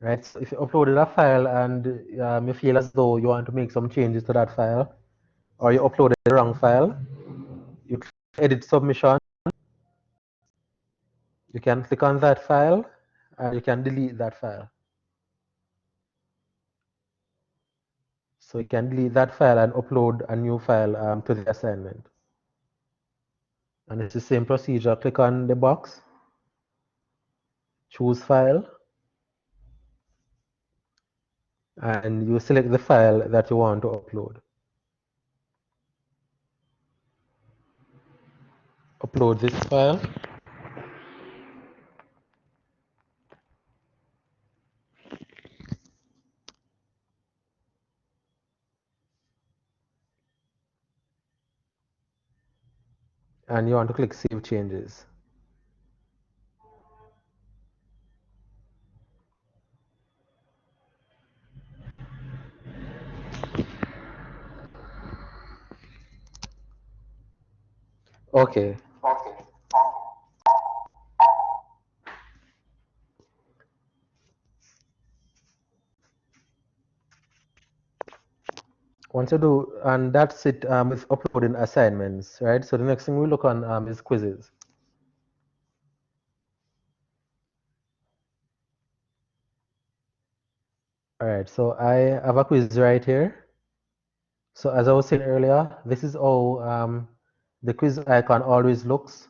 Right, so if you uploaded a file and you feel as though you want to make some changes to that file, or you uploaded the wrong file, you click edit submission. You can click on that file and you can delete that file. So you can delete that file and upload a new file to the assignment. And it's the same procedure. Click on the box, choose file, and you select the file that you want to upload. Upload this file. And you want to click Save Changes. Okay. Once you do, and that's it with uploading assignments, right? So the next thing we look on is quizzes. All right, so I have a quiz right here. So as I was saying earlier, this is how the quiz icon always looks.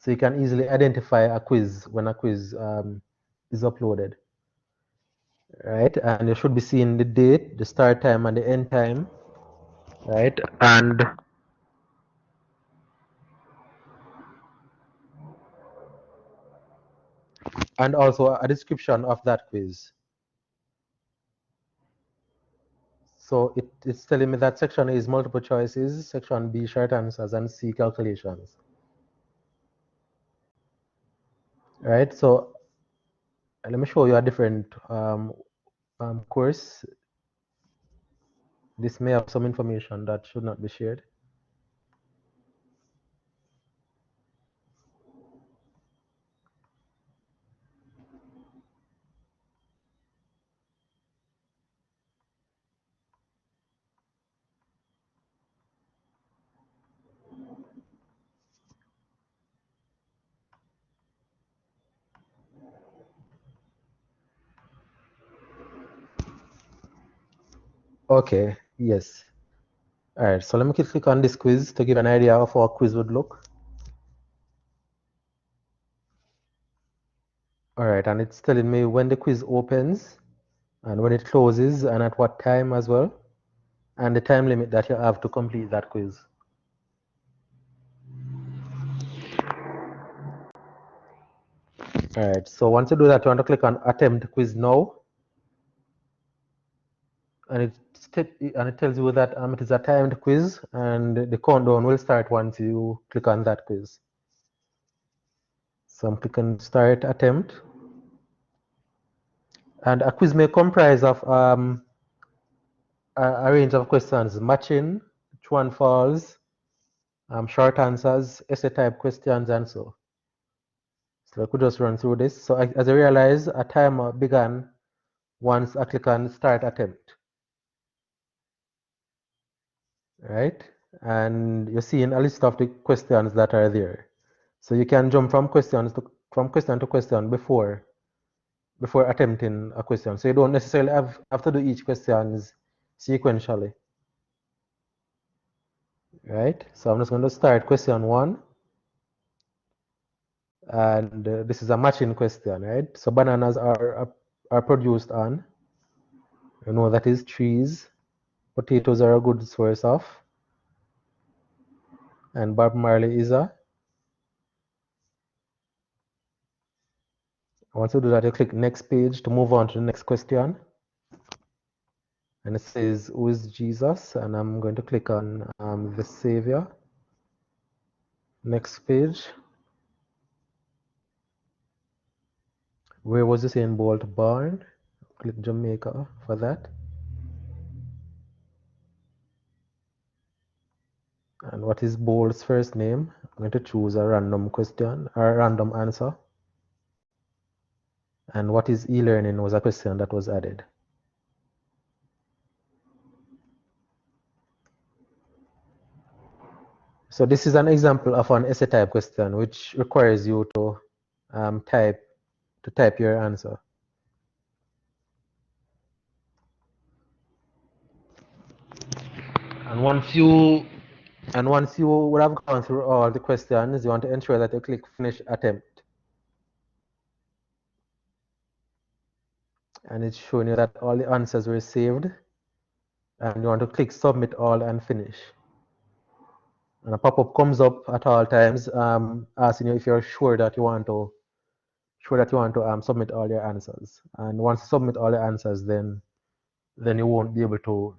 So you can easily identify a quiz when a quiz is uploaded. Right, and you should be seeing the date, the start time, and the end time. Right, and also a description of that quiz. So it's telling me that section A is multiple choices, section B short answers, and C calculations. Right, so let me show you a different course. This may have some information that should not be shared. Okay, yes. All right, so let me click on this quiz to give an idea of how a quiz would look. All right, and it's telling me when the quiz opens and when it closes and at what time as well, and the time limit that you have to complete that quiz. All right, so once you do that, you want to click on attempt quiz now, and it tells you that it is a timed quiz, and the countdown will start once you click on that quiz. So I'm clicking start attempt, and a quiz may comprise of a range of questions, matching, true and false, short answers, essay type questions, and so. So I could just run through this. So as I realize, a timer began once I click on start attempt. Right? And you're seeing a list of the questions that are there. So you can jump from question to question before attempting a question. So you don't necessarily have to do each question sequentially. Right? So I'm just going to start question 1. And this is a matching question, right? So bananas are produced on, you know, that is trees. Potatoes are a good source of, and Bob Marley is a. Once you do that, you click next page to move on to the next question. And it says, who is Jesus? And I'm going to click on the Savior. Next page. Where was Usain Bolt born? Click Jamaica for that. And what is Bolt's first name? I'm going to choose a random question or a random answer. And what is e-learning was a question that was added. So this is an example of an essay type question which requires you to type your answer. And once you would have gone through all the questions, you want to ensure that you click finish attempt. And it's showing you that all the answers were saved. And you want to click submit all and finish. And a pop-up comes up at all times asking you if you're sure that you want to submit all your answers. And once you submit all your answers, then you won't be able to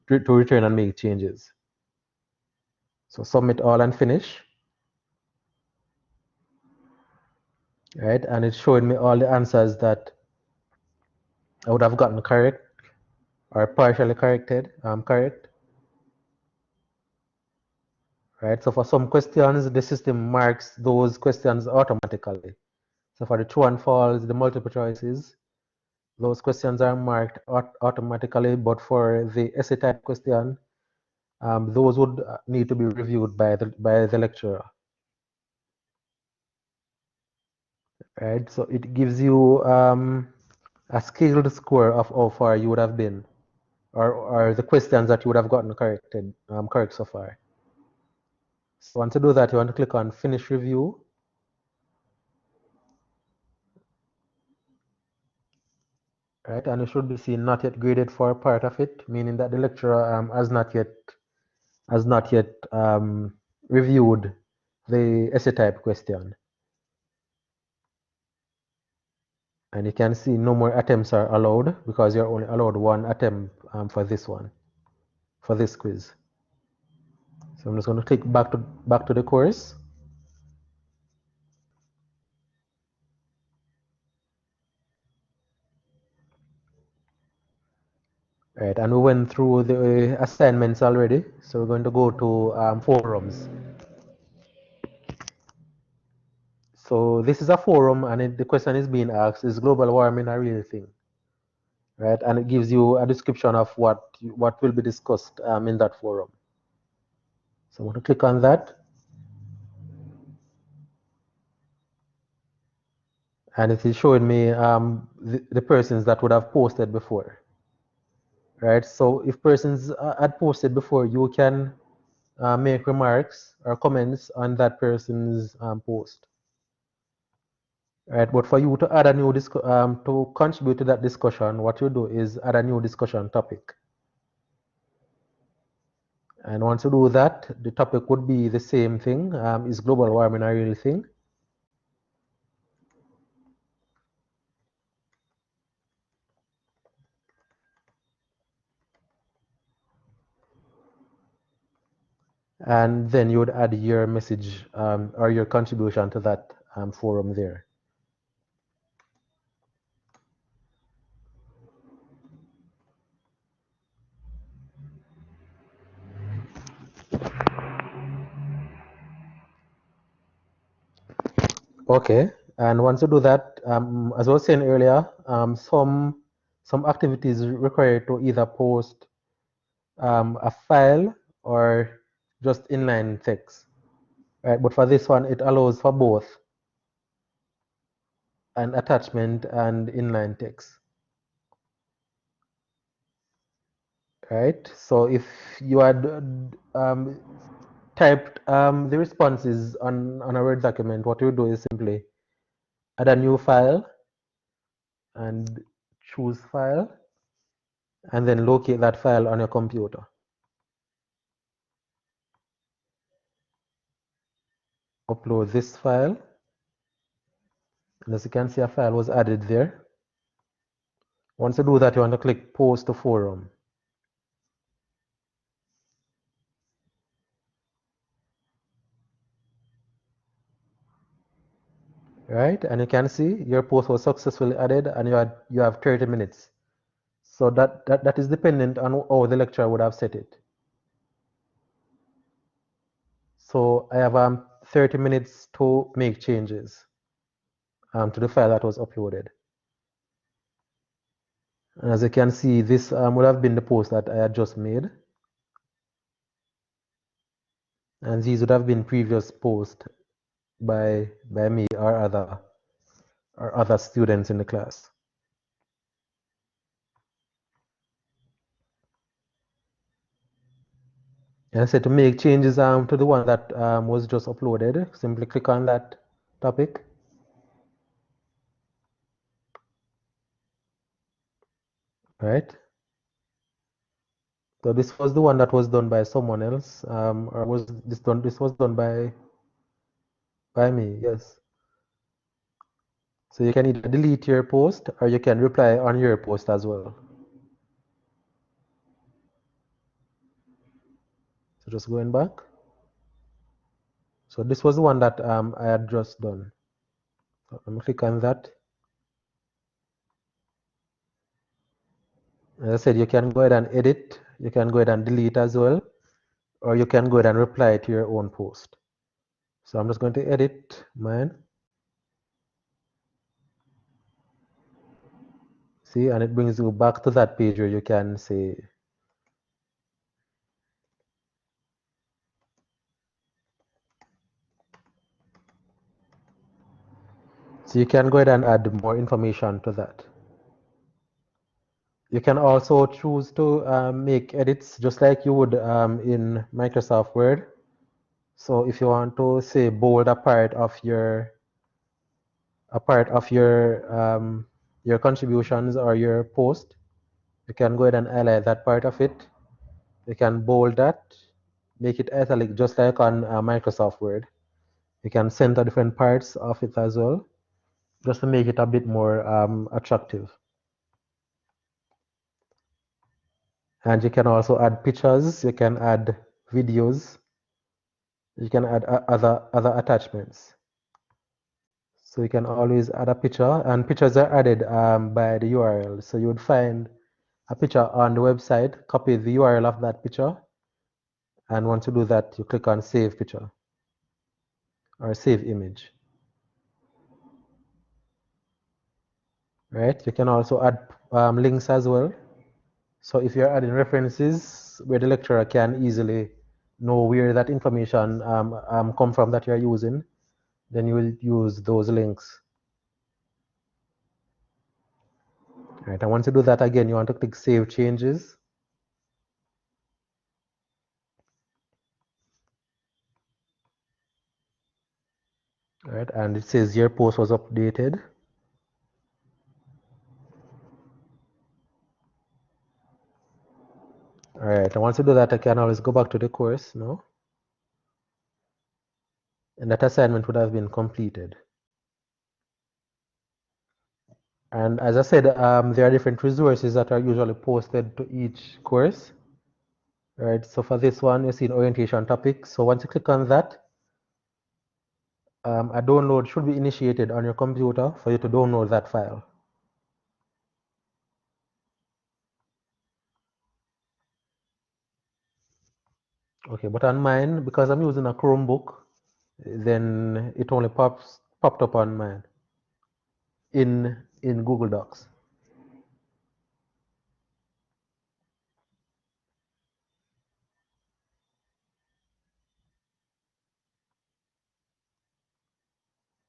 return and make changes. So submit all and finish. Right, and it's showing me all the answers that I would have gotten correct or partially corrected. Correct. Right, so for some questions, the system marks those questions automatically. So for the true and false, the multiple choices, those questions are marked automatically, but for the essay type question, those would need to be reviewed by the lecturer. Right, so it gives you a scaled score of how far you would have been, or the questions that you would have gotten correct so far. So once you do that, you want to click on Finish Review. Right, and you should be seeing not yet graded for part of it, meaning that the lecturer has not yet reviewed the essay type question. And you can see no more attempts are allowed because you're only allowed one attempt for this one, for this quiz. So I'm just going to click back to the course. Right, and we went through the assignments already, so we're going to go to forums. So this is a forum, and the question is being asked: is global warming a real thing? Right, and it gives you a description of what will be discussed in that forum. So I'm going to click on that, and it is showing me the persons that would have posted before. Right, so if persons had posted before, you can make remarks or comments on that person's post. Right, but for you to add a new to contribute to that discussion, what you do is add a new discussion topic. And once you do that, the topic would be the same thing. Is global warming a real thing? And then you would add your message or your contribution to that forum there. Okay, and once you do that, as I was saying earlier, some activities require to either post a file or just inline text. Right, but for this one, it allows for both an attachment and inline text. Right, so if you had typed the responses on a Word document, what you do is simply add a new file and choose file, and then locate that file on your computer. Upload this file, and as you can see, a file was added there. Once you do that, you want to click Post to Forum. Right, and you can see your post was successfully added, and you have 30 minutes. So that is dependent on how the lecturer would have set it. So I have 30 minutes to make changes to the file that was uploaded. And as you can see, this would have been the post that I had just made. And these would have been previous posts by me or other students in the class. And I said to make changes to the one that was just uploaded, simply click on that topic. Right. So this was the one that was done by someone else, or was this done? This was done by me. Yes. So you can either delete your post or you can reply on your post as well. So just going back. So this was the one that I had just done. So I'm gonna click on that. As I said, you can go ahead and edit. You can go ahead and delete as well, or you can go ahead and reply to your own post. So I'm just going to edit mine. See, and it brings you back to that page where you can say, so you can go ahead and add more information to that. You can also choose to make edits just like you would in Microsoft Word. So if you want to say bold a part of your contributions or your post, you can go ahead and highlight that part of it. You can bold that, make it italic just like on Microsoft Word. You can center different parts of it as well, just to make it a bit more attractive. And you can also add pictures, you can add videos, you can add other attachments. So you can always add a picture, and pictures are added by the URL. So you would find a picture on the website, copy the URL of that picture, and once you do that, you click on Save Picture or Save Image. Right? You can also add links as well. So if you're adding references where the lecturer can easily know where that information come from that you're using, then you will use those links. Right, and once you do that again, you want to click Save Changes. All right, and it says your post was updated. All right, and once you do that, I can always go back to the course now. And that assignment would have been completed. And as I said, there are different resources that are usually posted to each course. Right, so for this one, you see an orientation topic. So once you click on that, a download should be initiated on your computer for you to download that file. Okay, but on mine, because I'm using a Chromebook, then it only popped up on mine in Google Docs.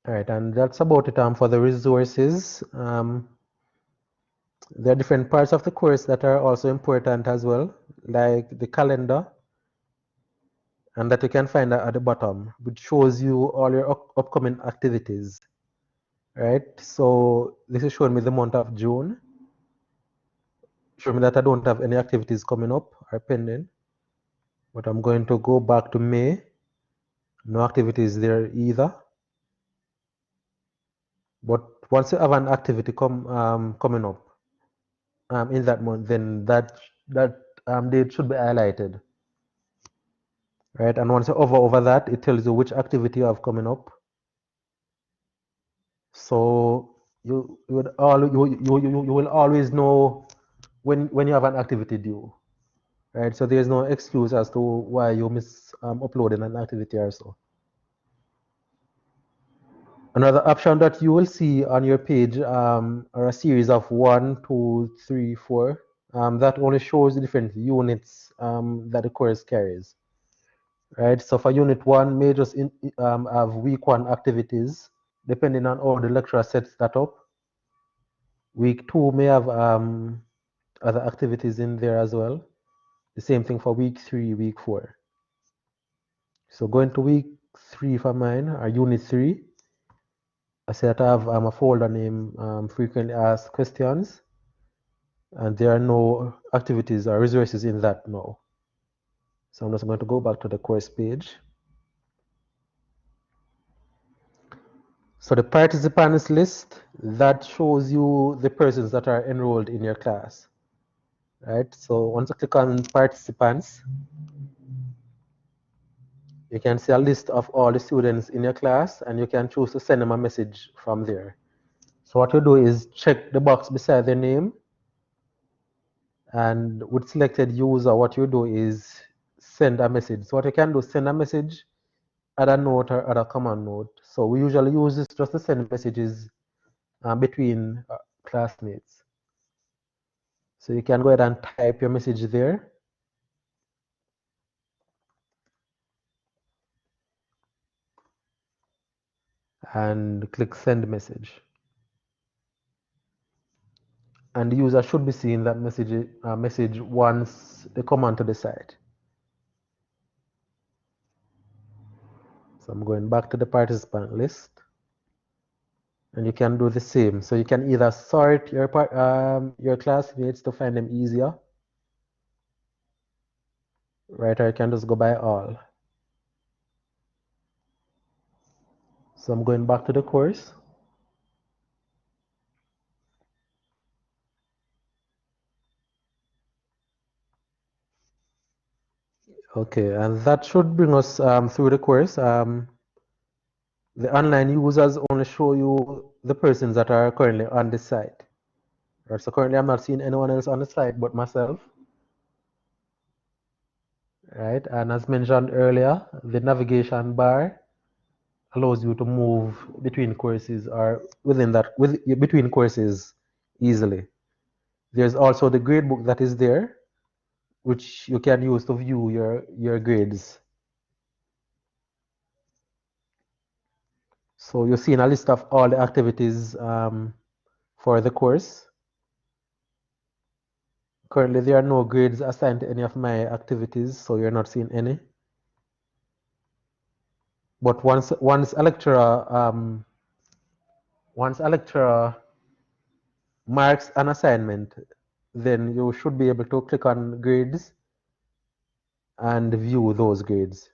All right, and that's about it for the resources. There are different parts of the course that are also important as well, like the calendar, and that you can find at the bottom, which shows you all your upcoming activities. Right, so this is showing me the month of June, showing me that I don't have any activities coming up or pending, but I'm going to go back to May. No activities there either. But once you have an activity coming up in that month, then that date should be highlighted. Right, and once you hover over that, it tells you which activity you have coming up. So you will always know when you have an activity due. Right, so there's no excuse as to why you miss uploading an activity or so. Another option that you will see on your page are a series of 1, 2, 3, 4. That only shows the different units that the course carries. Right, so for unit 1 may just have week 1 activities, depending on how the lecturer sets that up. Week 2 may have other activities in there as well. The same thing for week 3, week 4. So going to week 3 for mine, or unit 3, I said I have a folder named frequently asked questions, and there are no activities or resources in that now. So I'm just going to go back to the course page. So the participants list, that shows you the persons that are enrolled in your class. Right, so once you click on participants, you can see a list of all the students in your class, and you can choose to send them a message from there. So what you do is check the box beside their name, and with selected user, what you do is send a message. So what you can do is send a message, add a note, or add a command note. So we usually use this just to send messages between classmates. So you can go ahead and type your message there. And click send message. And the user should be seeing that message once they come onto the site. So I'm going back to the participant list. And you can do the same. So you can either sort your classmates to find them easier, right? Or you can just go by all. So I'm going back to the course. Okay, and that should bring us through the course. The online users only show you the persons that are currently on the site. Right, so currently I'm not seeing anyone else on the site but myself. Right, and as mentioned earlier, the navigation bar allows you to move between courses or between courses easily. There's also the gradebook that is there, which you can use to view your grades. So you're seeing a list of all the activities for the course. Currently, there are no grades assigned to any of my activities, so you're not seeing any. But once a lecturer marks an assignment, then you should be able to click on grades and view those grades.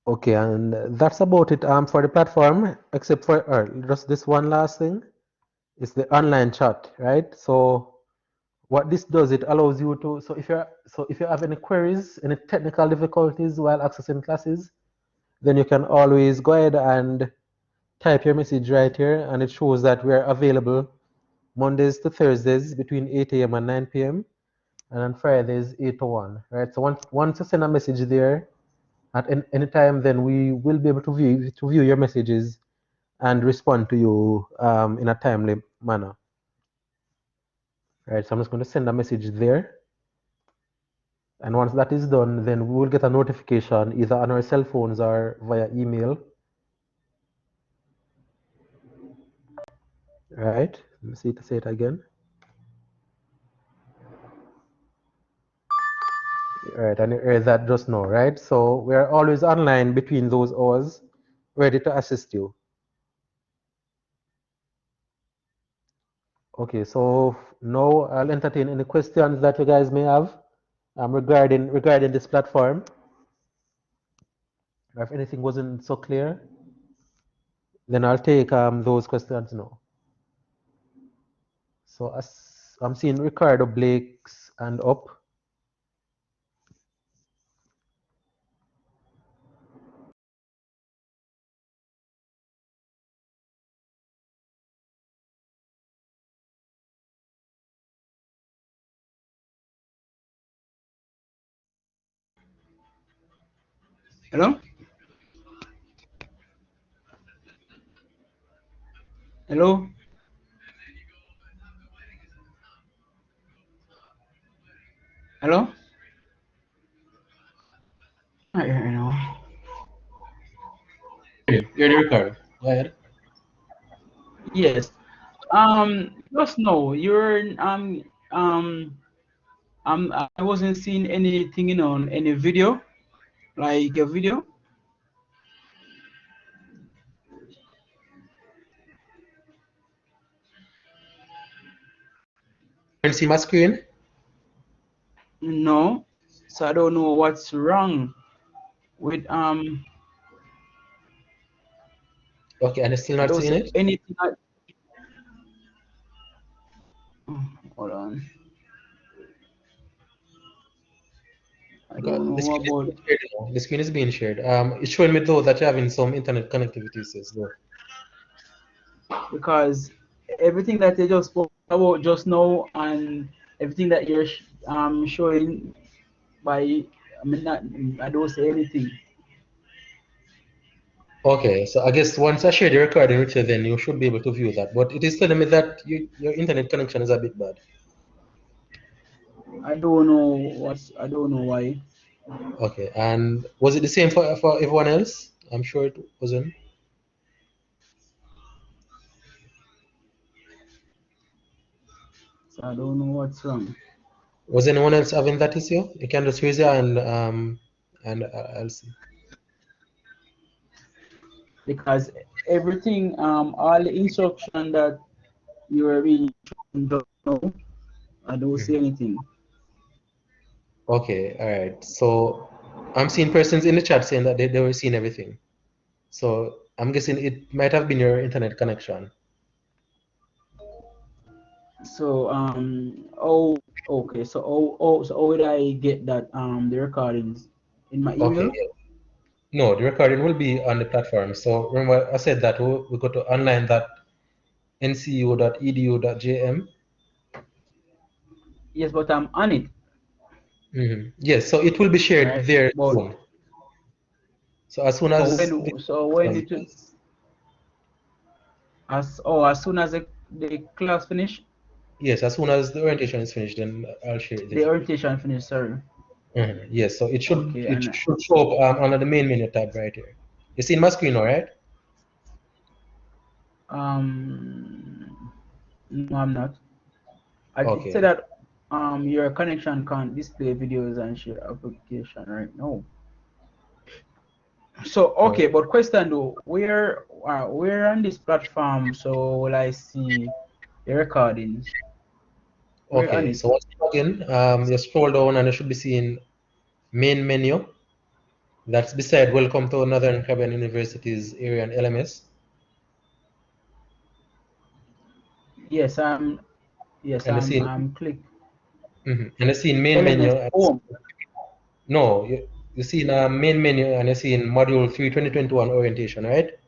Okay, and that's about it for the platform, except for just this one last thing. It's the online chat, right? So what this does, it allows you to, so if you have any queries, any technical difficulties while accessing classes, then you can always go ahead and type your message right here, and it shows that we're available Mondays to Thursdays between 8 a.m. and 9 p.m. and on Fridays 8 to 1, right? So once you send a message there at any time, then we will be able to view your messages and respond to you in a timely manner. Right, so I'm just going to send a message there. And once that is done, then we will get a notification either on our cell phones or via email. Right, let me see to say it again. Right, and you heard that just now, right? So we're always online between those hours, ready to assist you. Okay, so now I'll entertain any questions that you guys may have regarding this platform. If anything wasn't so clear, then I'll take those questions now. So as I'm seeing Ricardo Blake's hand up. Hello? Hello? Hello? I don't know. You're the Ricardo. Go ahead. Yes. Just no, I wasn't seeing anything, you know, on any video, like a video. Can you see my screen? No, so I don't know what's wrong with Okay, and you're still not seeing it? anything. Hold on. I don't know about. The screen is being shared. It's showing me though that you're having some internet connectivity issues though. Because everything that you just spoke about just now and everything that you're showing by, I don't say anything. Okay, so I guess once I share the recording with you, then you should be able to view that. But it is telling me that your internet connection is a bit bad. I don't know why. Okay, and was it the same for everyone else? I'm sure it wasn't. So I don't know what's wrong. Was anyone else having that issue? You can just raise your hand and I'll see. Because everything, all the instruction that you were being shown just now, I don't see anything. Okay, all right. So I'm seeing persons in the chat saying that they were seeing everything. So I'm guessing it might have been your internet connection. So okay. So how would I get that the recordings in my email? Okay. No, the recording will be on the platform. So remember I said that we go to online.ncu.edu.jm. Yes, but I'm on it. Yes, so it will be shared there soon. So as soon as as soon as the class finish? Yes, as soon as the orientation is finished, then I'll share it. The orientation finished, sorry. Yes, so it should show up under the main menu tab right here. You see my screen, all right? No, I'm not. It Okay. said that your connection can't display videos and share application right now. So okay, but question though, where on this platform so will I see the recordings? Where on Okay, it? so once you log in, you scroll down and you should be seeing main menu. That's beside Welcome to Northern Caribbean University's area and LMS. Yes, I'm click. And you see in main LMS menu. And home. no, you see in main menu and you see in module 3 2021 orientation, right?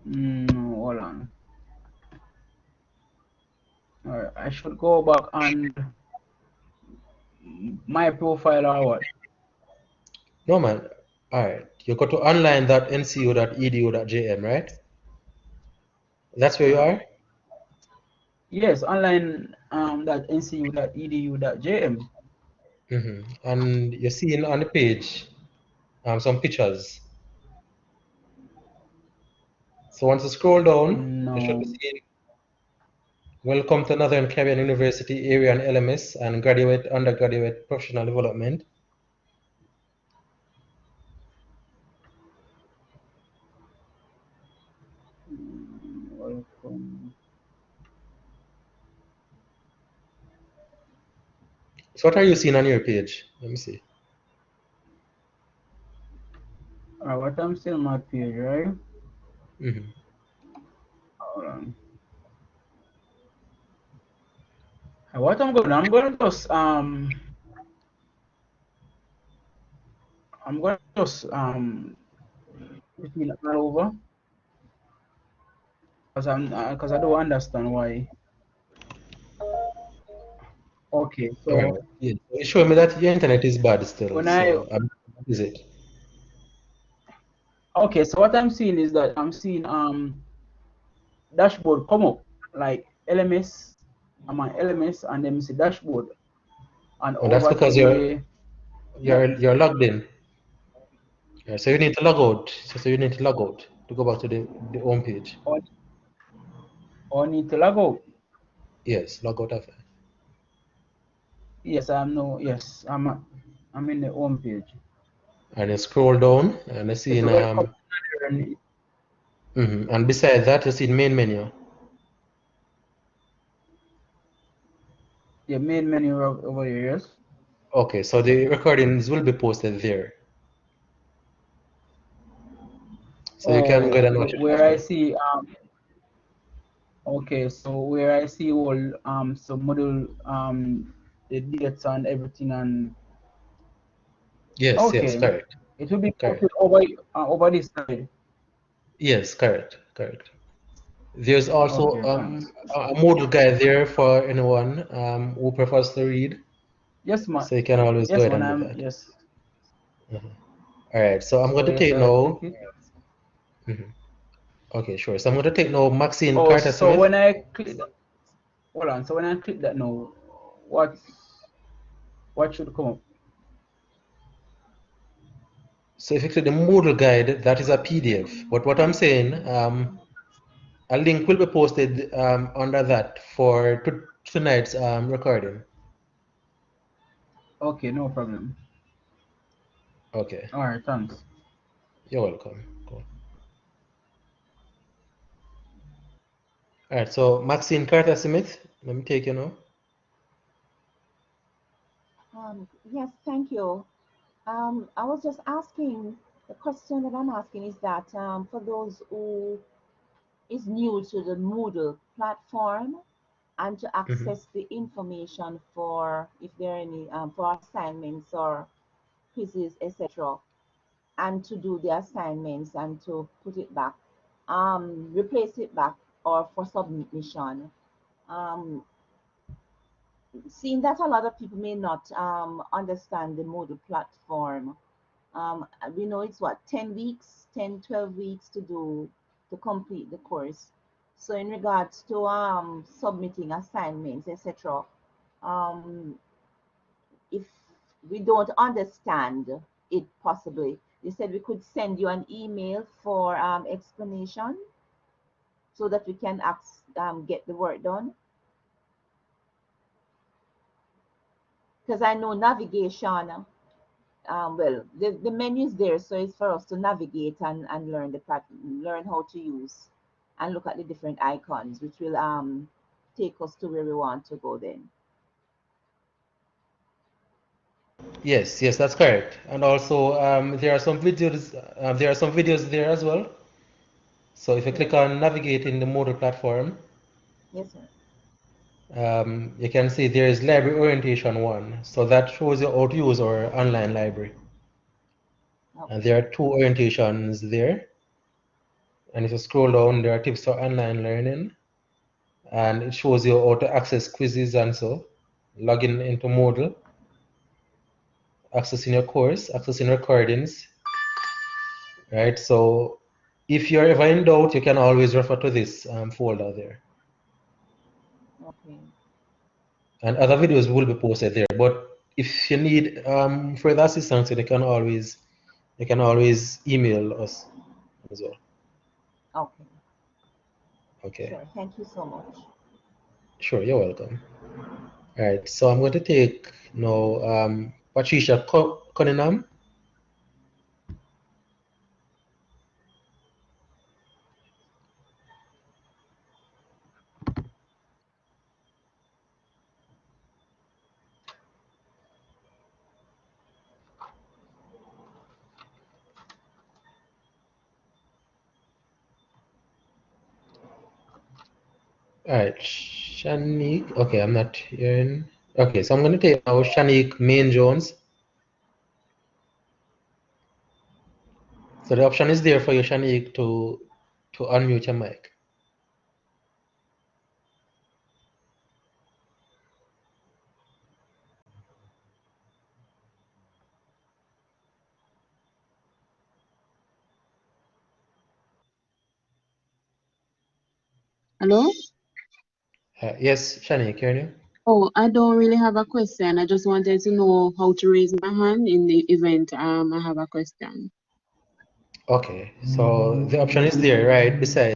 No, hold on. All right, I should go back on my profile or what? No, man. All right. You go to online.ncu.edu.jm, right? That's where you are? Yes, online .ncu.edu.jm. And you're seeing on the page some pictures. So once you scroll down, you should be seeing Welcome to Northern Caribbean University area and LMS and graduate, undergraduate professional development. Welcome. So what are you seeing on your page? Let me see. What I'm seeing on my page, right? Hold on. What I'm going to just repeat all over because I don't understand why. Okay, so All right. Yeah. You show me that your internet is bad still. when So is it? okay, so what I'm seeing is that I'm seeing dashboard come up like LMS. I'm on LMS and then see dashboard and Oh, that's over to because the you're logged in. Yeah, so you need to log out. So you need to log out to go back to the home page. or need to log out. Yes, log out of it. Yes, I'm in the home page. And you scroll down and you see in and beside that you see the main menu. The main menu over here, yes. Okay, so the recordings will be posted there. So you can go ahead and watch it. Where I see okay, so where I see all some model the dates and everything and Yes, yes, correct. It will be Correct. posted over this side. Yes, correct, correct. There's also Okay, thanks. a Moodle guide there for anyone who prefers to read. Yes, man. So you can always go Yes, ahead man. and do that. Yes. All right, so I'm going to take I now. take it. Okay, sure. So I'm going to take now Maxine Oh, Carter so Smith. when I click that, hold on. So when I click that now, what should come up? So if you click the Moodle guide, that is a PDF. But what I'm saying, a link will be posted under that for tonight's recording. Okay, no problem. Okay. All right, thanks. You're welcome. Cool. All right, so Maxine Carter Smith, let me take you now. Yes, thank you. I was just asking, the question that I'm asking is that for those who is new to the Moodle platform and to access the information for if there are any for assignments or quizzes, etc., and to do the assignments and to put it back, replace it back or for submission. Seeing that a lot of people may not understand the Moodle platform, we know it's what 10 weeks, 10, 12 weeks to complete the course. So in regards to submitting assignments, etc., if we don't understand it possibly, you said we could send you an email for explanation. so that we can get the work done? Because I know navigation, well, the menu is there, so it's for us to navigate and learn learn how to use and look at the different icons, which will take us to where we want to go then. Yes, yes, that's correct. And also, there are some videos. There are some videos there as well. So if you click on navigate in the Moodle platform, yes, sir. You can see there is library orientation 1. So that shows you how to use our online library. Okay. And there are 2 orientations there. And if you scroll down, there are tips for online learning. And it shows you how to access quizzes and so. Log in into Moodle. Accessing your course, accessing recordings. Right? So if you're ever in doubt, you can always refer to this folder there. Okay. And other videos will be posted there. But if you need further assistance, you can always email us as well. Okay. Okay. Sure. Thank you so much. Sure, you're welcome. All right. So I'm going to take now Patricia Cunningham. All right, Shanique. Okay, I'm not hearing. Okay, so I'm going to take now Shanique Main Jones. So the option is there for you, Shanique, to unmute your mic. Hello? Yes, Shanique, hearing you? Oh, I don't really have a question. I just wanted to know how to raise my hand in the event I have a question. Okay, so the option is there, right, beside.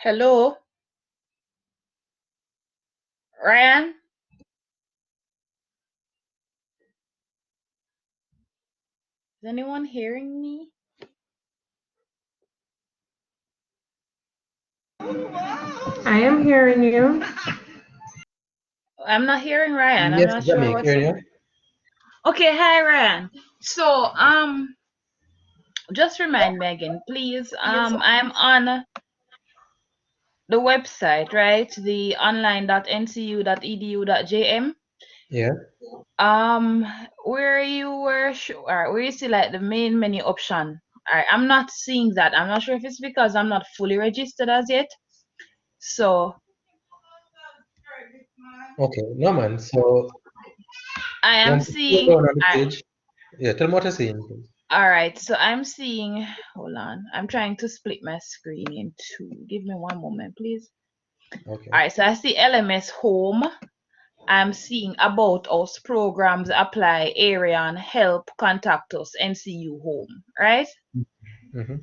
Hello, Ryan? Is anyone hearing me? I am hearing you. I'm not hearing Ryan. I'm Yes, not sure Shanique, what's. hearing you? Okay, hi Ryan. So just remind me again, please. I'm on the website, right? The online.ncu.edu.jm. Yeah. Where you see like the main menu option. Alright, I'm not seeing that. I'm not sure if it's because I'm not fully registered as yet. So Okay, no man. So I am once you seeing. go down on the page, yeah, tell me what you're seeing, please. Alright, so I'm seeing. Hold on. I'm trying to split my screen in two. Give me one moment, please. Okay. Alright, so I see LMS home. I'm seeing about us, programs apply, Arian, help, contact us, NCU home, right? Mm-hmm.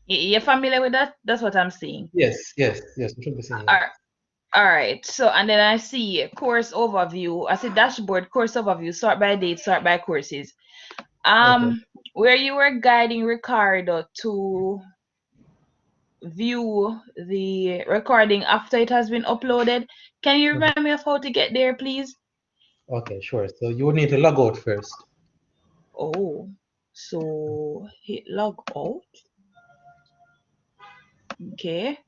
You're familiar with that? That's what I'm seeing. Yes, yes, yes. We should be seeing that. All right. So, and then I see course overview. I see dashboard, course overview, sort by date, sort by courses. Where you were guiding Ricardo to view the recording after it has been uploaded. Can you remind me of how to get there, please? Okay, sure. So you would need to log out first. Oh, so hit log out. Okay.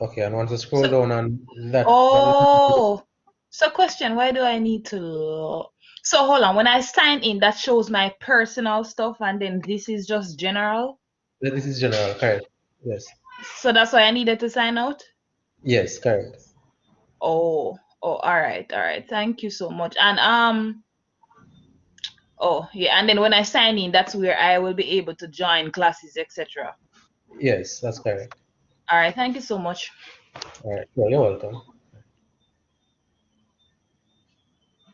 Okay, and once you scroll down on that. Oh, so question, why do I need to? So hold on, when I sign in, that shows my personal stuff, and then this is just general. This is general, correct? Yes. So that's why I needed to sign out. Yes, correct. Oh, all right, all right. Thank you so much. And oh yeah, and then when I sign in, that's where I will be able to join classes, etc. Yes, that's correct. All right, thank you so much. All right, well, you're welcome.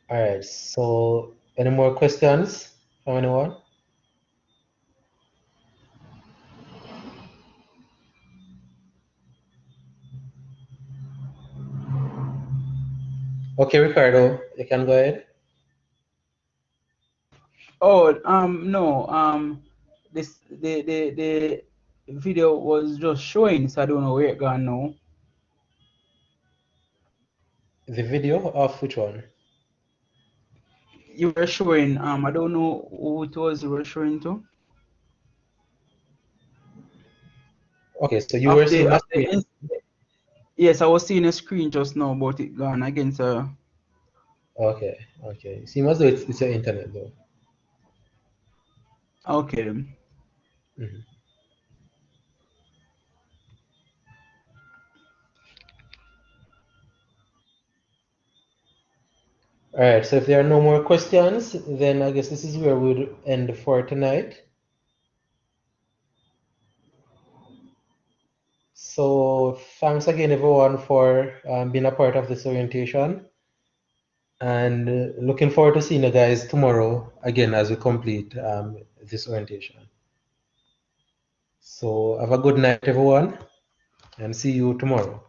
All right, so any more questions from anyone? Okay, Ricardo, you can go ahead. Oh, no, the video was just showing, so I don't know where it gone now. The video of which one? You were showing, I don't know who it was you were showing to. Okay, so you were seeing that screen. Yes, I was seeing a screen just now, but it gone again, sir. Okay, okay. Seems as though it's your internet though. Okay. Mhm. All right, so if there are no more questions, then I guess this is where we'll end for tonight. So thanks again, everyone, for being a part of this orientation. And looking forward to seeing you guys tomorrow again as we complete this orientation. So have a good night, everyone, and see you tomorrow.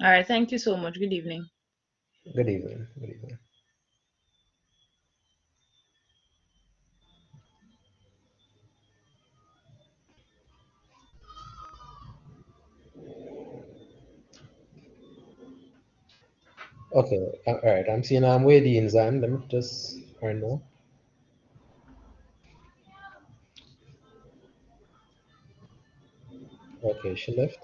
All right, thank you so much. Good evening. Good evening. Good evening. Okay, all right. I'm seeing Wadine's on. Let me just turn now. Okay, she left.